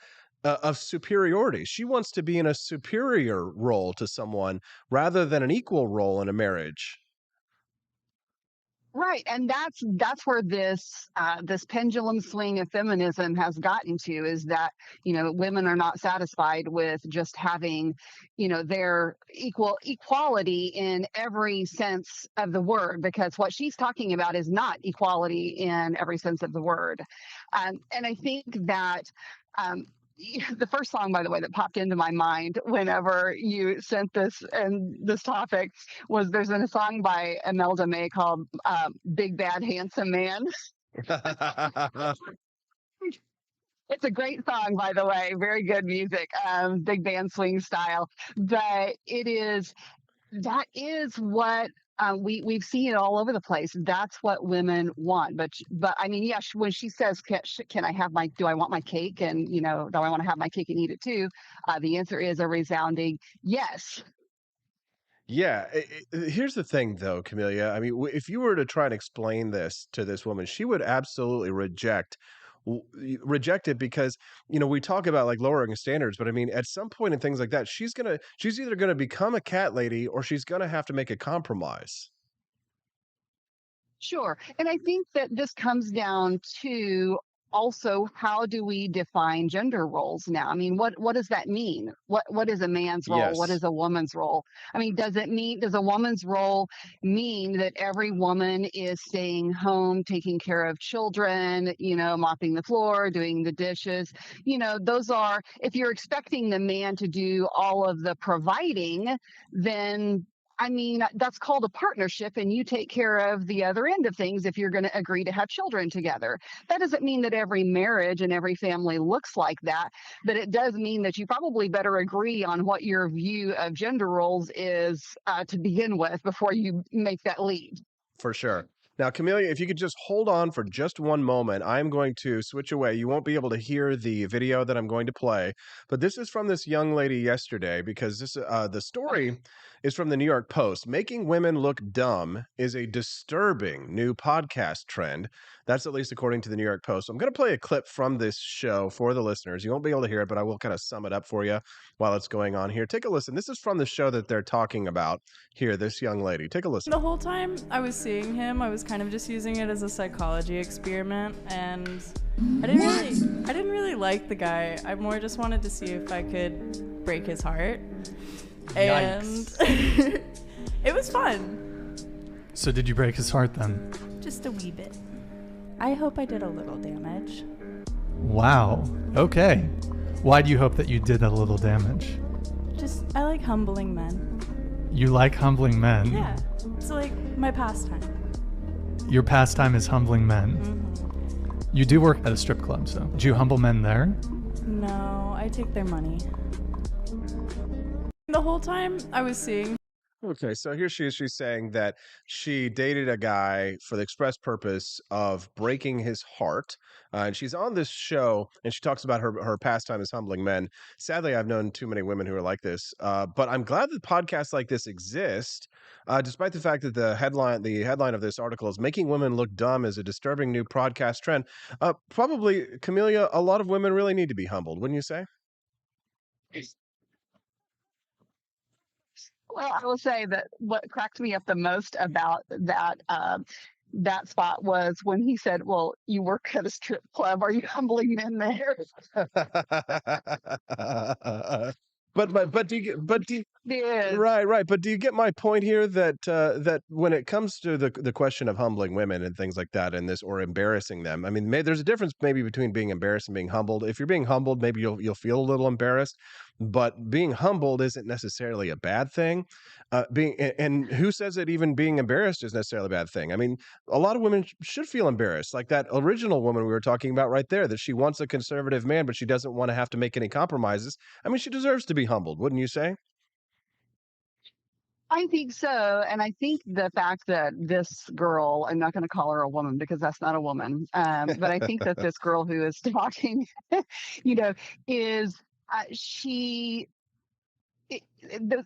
superiority. She wants to be in a superior role to someone rather than an equal role in a marriage. Right, and that's where this pendulum swing of feminism has gotten to, is that women are not satisfied with just having their equality in every sense of the word, because what she's talking about is not equality in every sense of the word. And I think that the first song, by the way, that popped into my mind whenever you sent this topic was, there's a song by Imelda May called Big Bad Handsome Man. It's a great song, by the way, very good music, big band swing style, but that is what we've seen it all over the place. That's what women want. But I mean, yeah, when she says, "Can I have do I want my cake, and do I want to have my cake and eat it too?" The answer is a resounding yes. Yeah. Here's the thing, though, Camellia. I mean, if you were to try and explain this to this woman, she would absolutely reject it, because we talk about like lowering standards, but I mean, at some point in things like that, she's either gonna become a cat lady, or she's gonna have to make a compromise. Sure. And I think that this comes down to also, how do we define gender roles now? I mean, what does that mean? What is a man's role? What Yes. is a woman's role? I mean, does a woman's role mean that every woman is staying home, taking care of children, mopping the floor, doing the dishes? Those are, if you're expecting the man to do all of the providing, then I mean, that's called a partnership, and you take care of the other end of things if you're going to agree to have children together. That doesn't mean that every marriage and every family looks like that, but it does mean that you probably better agree on what your view of gender roles is to begin with before you make that leap. For sure. Now, Camellia, if you could just hold on for just one moment, I'm going to switch away. You won't be able to hear the video that I'm going to play, but this is from this young lady yesterday, because the story is from the New York Post. "Making women look dumb is a disturbing new podcast trend." That's at least according to the New York Post. I'm going to play a clip from this show for the listeners. You won't be able to hear it, but I will kind of sum it up for you while it's going on here. Take a listen. This is from the show that they're talking about here, this young lady. Take a listen. The whole time I was seeing him, I was kind of just using it as a psychology experiment, and I didn't really like the guy. I more just wanted to see if I could break his heart. And it was fun. So did you break his heart then? Just a wee bit. I hope I did a little damage. Wow. Okay. Why do you hope that you did a little damage? I like humbling men. You like humbling men? Yeah. It's like my pastime. Your pastime is humbling men. Mm-hmm. You do work at a strip club, so do you humble men there? No, I take their money. The whole time I was seeing. Okay, so here she is. She's saying that she dated a guy for the express purpose of breaking his heart. And she's on this show, and she talks about her pastime as humbling men. Sadly, I've known too many women who are like this. But I'm glad that podcasts like this exist, despite the fact that the headline of this article is "Making Women Look Dumb is a Disturbing New Podcast Trend." Probably, Camellia, a lot of women really need to be humbled, wouldn't you say? Well, I will say that what cracked me up the most about that spot was when he said, "Well, you work at a strip club. Are you humbling men there?" But do you Yes. right. But do you get my point here that that when it comes to the question of humbling women and things like that, and this or embarrassing them, I mean, there's a difference maybe between being embarrassed and being humbled. If you're being humbled, maybe you'll feel a little embarrassed, but being humbled isn't necessarily a bad thing. And who says that even being embarrassed is necessarily a bad thing? I mean, a lot of women should feel embarrassed, like that original woman we were talking about right there, that she wants a conservative man, but she doesn't want to have to make any compromises. I mean, she deserves to be humbled, wouldn't you say? I think so. And I think the fact that this girl, I'm not going to call her a woman because that's not a woman, but I think that this girl who is talking, is she.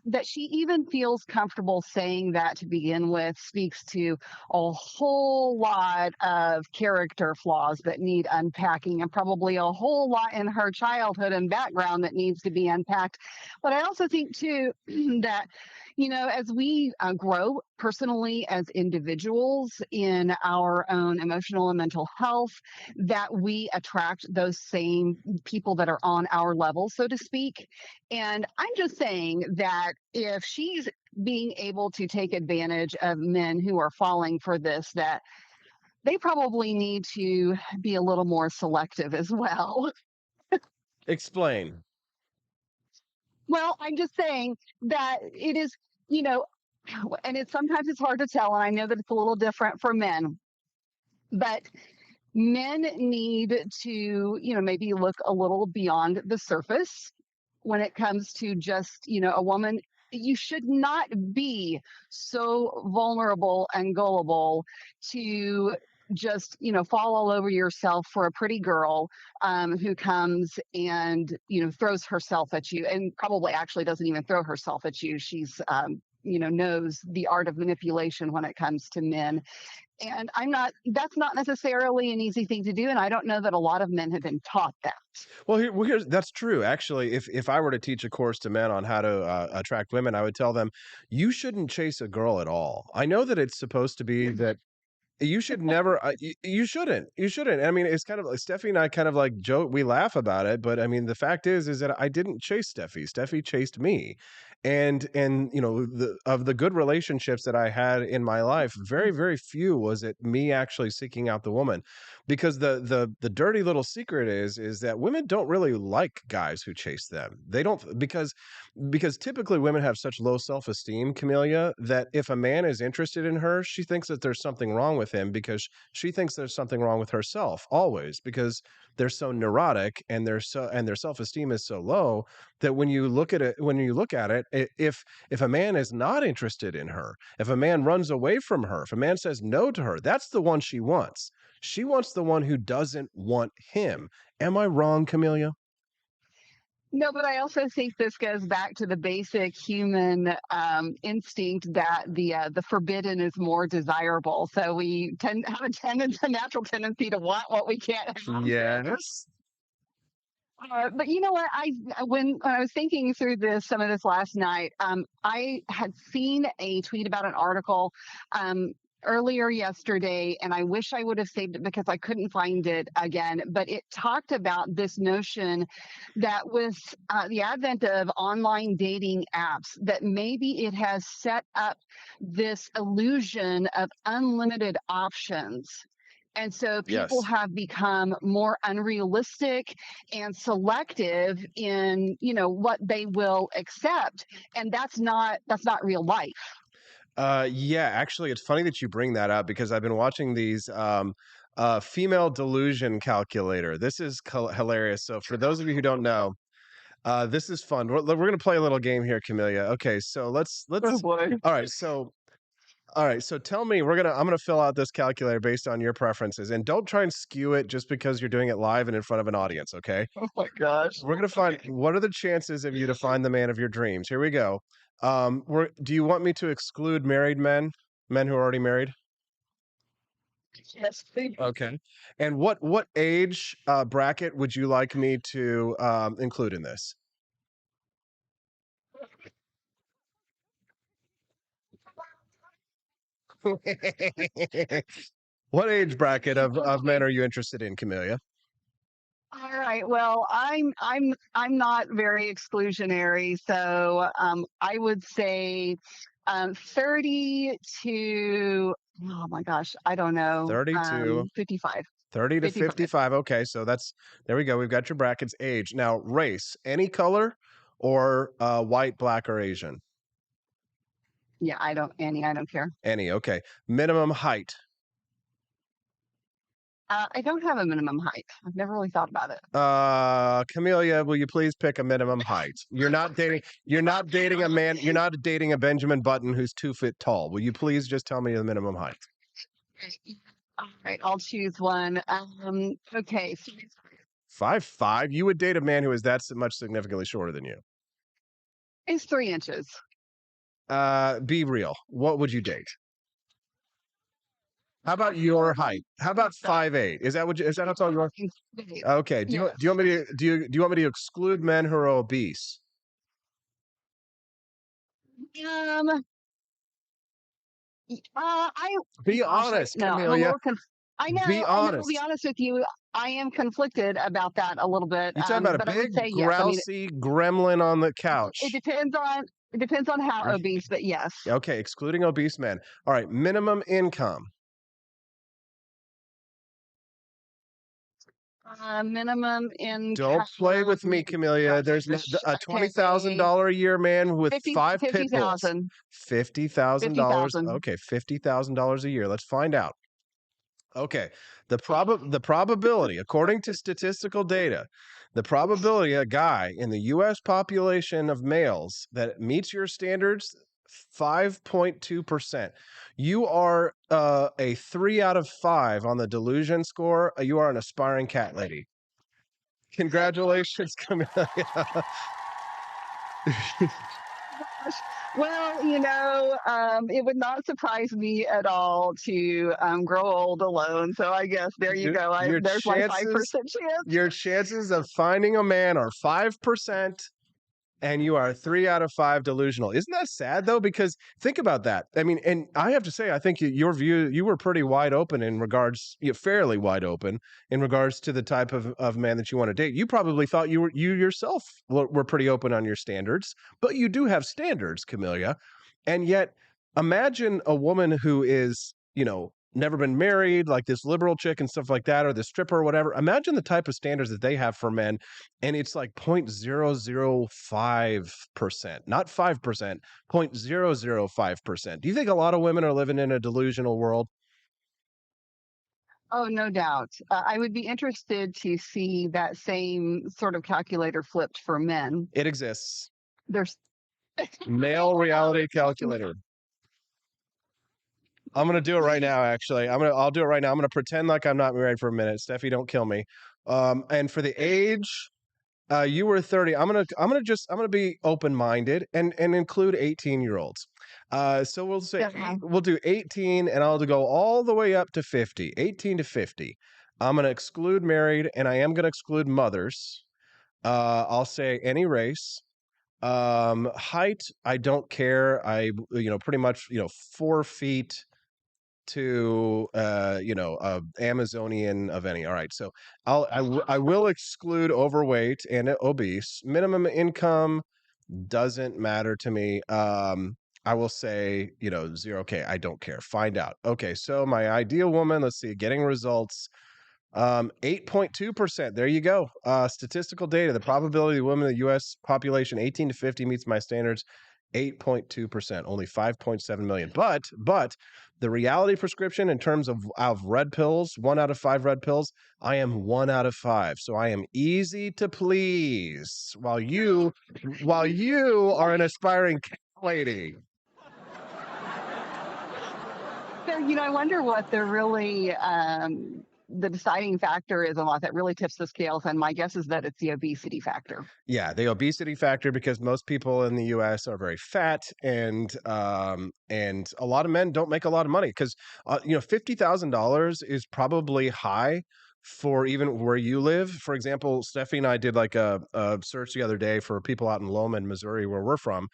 That she even feels comfortable saying that to begin with speaks to a whole lot of character flaws that need unpacking, and probably a whole lot in her childhood and background that needs to be unpacked. But I also think too that as we grow personally as individuals in our own emotional and mental health, that we attract those same people that are on our level, so to speak. And I'm just saying that if she's being able to take advantage of men who are falling for this, that they probably need to be a little more selective as well. Explain. Well, I'm just saying that it is, and sometimes it's hard to tell, and I know that it's a little different for men, but men need to, maybe look a little beyond the surface when it comes to just, a woman. You should not be so vulnerable and gullible to just, fall all over yourself for a pretty girl who comes and, throws herself at you, and probably actually doesn't even throw herself at you. She's, knows the art of manipulation when it comes to men. And that's not necessarily an easy thing to do. And I don't know that a lot of men have been taught that. Well, here's that's true. Actually, if I were to teach a course to men on how to attract women, I would tell them, you shouldn't chase a girl at all. I know that it's supposed to be that you should never, you shouldn't. I mean, it's kind of like Steffi and I kind of like joke, we laugh about it, but I mean, the fact is that I didn't chase Steffi. Steffi chased me. And of the good relationships that I had in my life, very, very few was it me actually seeking out the woman, because the dirty little secret is that women don't really like guys who chase them. They don't, because typically women have such low self-esteem, Camellia, that if a man is interested in her, she thinks that there's something wrong with him, because she thinks there's something wrong with herself always, because they're so neurotic and their self-esteem is so low that when you look at it, if a man is not interested in her, if a man runs away from her, if a man says no to her, that's the one she wants. She wants the one who doesn't want him. Am I wrong, Camellia? No, but I also think this goes back to the basic human instinct that the forbidden is more desirable. So we tend to have a natural tendency to want what we can't have. Yes. But you know what? When I was thinking through some of this last night, I had seen a tweet about an article earlier yesterday, and I wish I would have saved it because I couldn't find it again. But it talked about this notion that with the advent of online dating apps, that maybe it has set up this illusion of unlimited options. And so people have become more unrealistic and selective in, what they will accept. And that's not real life. Yeah, actually, it's funny that you bring that up because I've been watching these female delusion calculator. This is hilarious. So for those of you who don't know, this is fun. We're going to play a little game here, Camellia. Okay, so let's. Oh boy. All right, so tell me, I'm gonna fill out this calculator based on your preferences, and don't try and skew it just because you're doing it live and in front of an audience, okay? Oh my gosh. We're gonna find what are the chances of you to find the man of your dreams. Here we go. Do you want me to exclude married men who are already married? Yes, please. Okay. And what age bracket would you like me to include in this? What age bracket of men are you interested in, Camellia? All right. Well, I'm not very exclusionary, so I would say 30 to, oh my gosh, I don't know. 55. 30 to 55. 55. Okay, so there we go. We've got your brackets. Age. Now, race, any color or white, black, or Asian? Yeah, I don't care. Any. Okay. Minimum height. I don't have a minimum height. I've never really thought about it. Camellia, will you please pick a minimum height? You're not dating a man. You're not dating a Benjamin Button who's 2 feet tall. Will you please just tell me the minimum height? All right, I'll choose one. Okay. 5'5". You would date a man who is that much significantly shorter than you. It's 3 inches. Be real. What would you date? How about your height? How about 5'8"? Is that how tall you are? Okay. Do you want me to exclude men who are obese? Be honest, Camellia. I know. Be honest. I'll be honest with you. I am conflicted about that a little bit. You're talking about a big, grousey gremlin on the couch. It depends on how obese, but yes. Okay, excluding obese men. All right, minimum income. Minimum income. Don't play with me, Camellia. There's a $20,000 a year man with 5 pit bulls. $50,000. Okay, $50,000 a year. Let's find out. Okay, the probability, according to statistical data, the probability a guy in the U.S. population of males that meets your standards, 5.2%. You are a 3 out of 5 on the delusion score. You are an aspiring cat lady. Congratulations, Camellia. Well, it would not surprise me at all to grow old alone. So I guess there you go. There's my 5% chance. Your chances of finding a man are 5%. And you are 3 out of 5 delusional. Isn't that sad, though? Because think about that. I mean, and I have to say, I think you were pretty wide open in regards, fairly wide open in regards to the type of man that you want to date. You probably thought you yourself were pretty open on your standards, but you do have standards, Camellia. And yet, imagine a woman who is, never been married, like this liberal chick and stuff like that, or the stripper or whatever. Imagine the type of standards that they have for men, and it's like 0.005%, not 5%, 0.005%. Do you think a lot of women are living in a delusional world? Oh, no doubt. I would be interested to see that same sort of calculator flipped for men. It exists. There's male reality calculator. I'm going to do it right now, actually. I'll do it right now. I'm going to pretend like I'm not married for a minute. Steffi, don't kill me. And for the age, you were 30. I'm going to be open-minded and include 18-year-olds. So we'll say we'll do 18 and I'll go all the way up to 50, 18 to 50. I'm going to exclude married and I am going to exclude mothers. I'll say any race. Height, I don't care. I pretty much 4 feet to Amazonian of any. All right, so I will exclude overweight and obese. Minimum income doesn't matter to me. I will say, 0K. I don't care. Find out. Okay, so my ideal woman, let's see, getting results. 8.2%. There you go. Statistical data. The probability the women in the U.S. population 18 to 50 meets my standards, 8.2%. Only 5.7 million. But the reality prescription in terms of red pills, 1 out of 5 red pills, I am 1 out of 5. So I am easy to please. While you are an aspiring lady. So, I wonder what the really the deciding factor is on what that really tips the scales. And my guess is that it's the obesity factor. Yeah, the obesity factor, because most people in the U.S. are very fat, and a lot of men don't make a lot of money because $50,000 is probably high for even where you live. For example, Steffi and I did like a search the other day for people out in Lowman, Missouri, where we're from.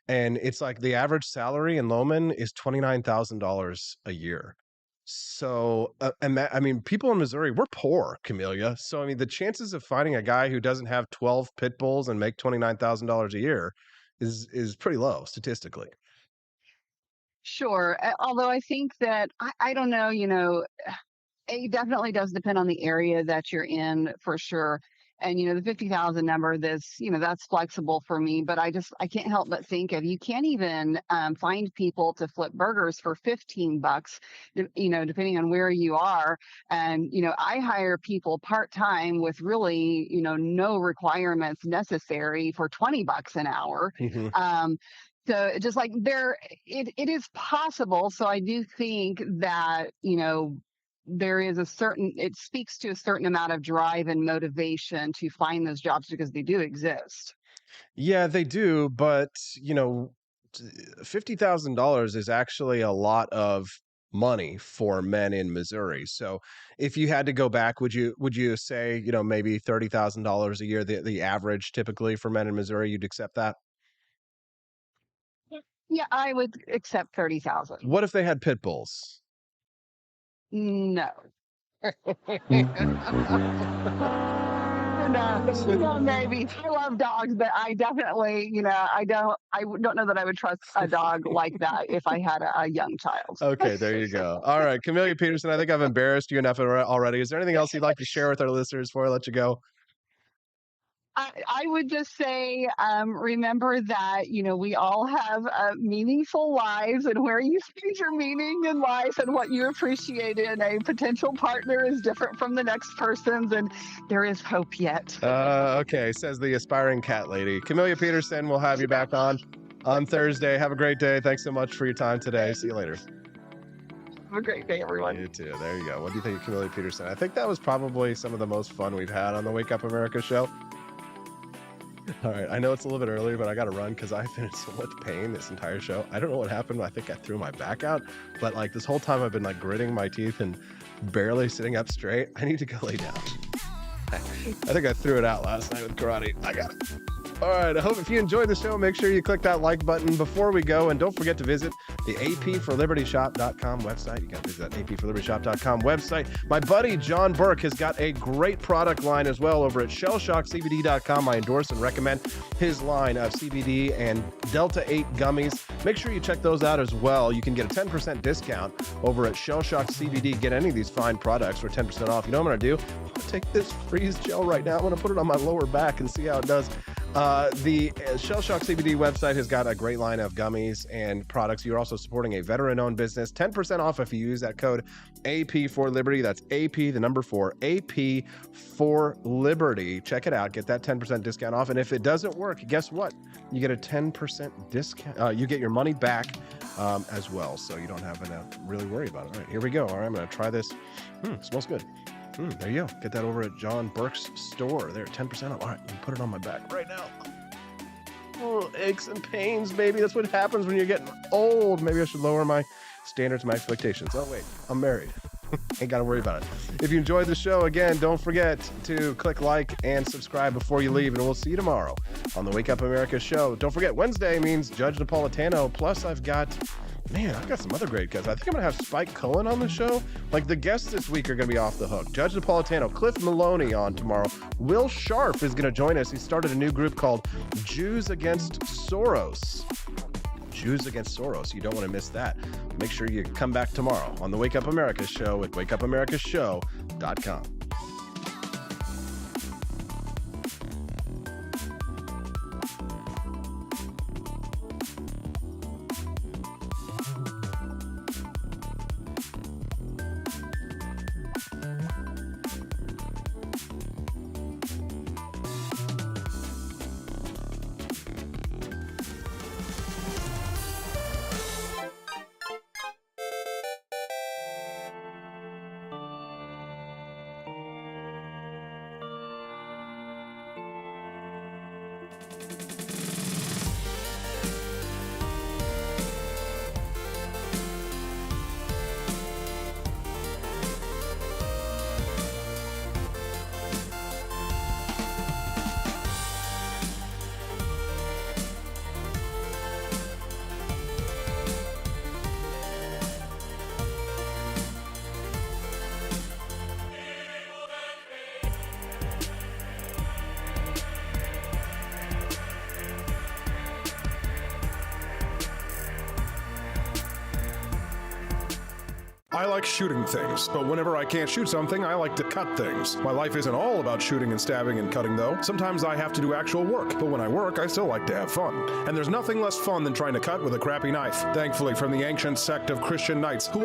And it's like the average salary in Lowman is $29,000 a year. So, people in Missouri, we're poor, Camellia. So, the chances of finding a guy who doesn't have 12 pit bulls and make $29,000 a year is pretty low statistically. Sure. Although I think that, I don't know, it definitely does depend on the area that you're in for sure. And, the 50,000 number, that's flexible for me, but I can't help but think of, you can't even find people to flip burgers for $15, depending on where you are. And, I hire people part-time with really, no requirements necessary for $20 an hour. Mm-hmm. So just like it is possible. So I do think that, there is it speaks to a certain amount of drive and motivation to find those jobs because they do exist. Yeah, they do. But, $50,000 is actually a lot of money for men in Missouri. So if you had to go back, would you say, maybe $30,000 a year, the average typically for men in Missouri, you'd accept that? Yeah, I would accept 30,000. What if they had pit bulls? No. No, maybe. I love dogs, but I definitely, I don't know that I would trust a dog like that if I had a young child. Okay, there you go. All right, Camellia Peterson, I think I've embarrassed you enough already. Is there anything else you'd like to share with our listeners before I let you go? I would just say, remember that, we all have meaningful lives, and where you find your meaning in life and what you appreciate in a potential partner is different from the next person's, and there is hope yet. Okay, says the aspiring cat lady. Camellia Peterson, we'll have you back on Thursday. Have a great day. Thanks so much for your time today. See you later. Have a great day, everyone. You too. There you go. What do you think of Camellia Peterson? I think that was probably some of the most fun we've had on the Wake Up America show. All right, I know it's a little bit early, but I got to run because I've been in so much pain this entire show. I don't know what happened. I think I threw my back out, but like this whole time I've been like gritting my teeth and barely sitting up straight. I need to go lay down. I think I threw it out last night with karate. I got it. All right, I hope if you enjoyed the show, make sure you click that like button before we go. And don't forget to visit the apforlibertyshop.com website. You got to visit that apforlibertyshop.com website. My buddy John Burke has got a great product line as well over at shellshockcbd.com. I endorse and recommend his line of CBD and Delta 8 gummies. Make sure you check those out as well. You can get a 10% discount over at Shell Shock CBD. Get any of these fine products for 10% off. You know what I'm going to do? I'm going to take this freeze gel right now. I'm going to put it on my lower back and see how it does. The Shell Shock CBD website has got a great line of gummies and products. You're also supporting a veteran-owned business. 10% off if you use that code AP for Liberty. That's AP, the number 4, AP for Liberty. Check it out. Get that 10% discount off. And if it doesn't work, guess what? You get a 10% discount. You get your money back as well, so you don't have to really worry about it. All right, here we go. All right, I'm going to try this. Smells good. There you go. Get that over at John Burke's store. There, 10% off. All right, let me put it on my back right now. Oh, aches and pains, baby. That's what happens when you're getting old. Maybe I should lower my standards, my expectations. Oh, wait, I'm married. Ain't got to worry about it. If you enjoyed the show, again, don't forget to click like and subscribe before you leave, and we'll see you tomorrow on the Wake Up America show. Don't forget, Wednesday means Judge Napolitano, plus I've got Man, I've got some other great guests. I think I'm going to have Spike Cohen on the show. Like, the guests this week are going to be off the hook. Judge Napolitano, Cliff Maloney on tomorrow. Will Sharp is going to join us. He started a new group called Jews Against Soros. Jews Against Soros. You don't want to miss that. Make sure you come back tomorrow on the Wake Up America Show at wakeupAmericaShow.com. I like shooting things, but whenever I can't shoot something, I like to cut things. My life isn't all about shooting and stabbing and cutting, though. Sometimes I have to do actual work, but when I work, I still like to have fun. And there's nothing less fun than trying to cut with a crappy knife. Thankfully, from the ancient sect of Christian knights, who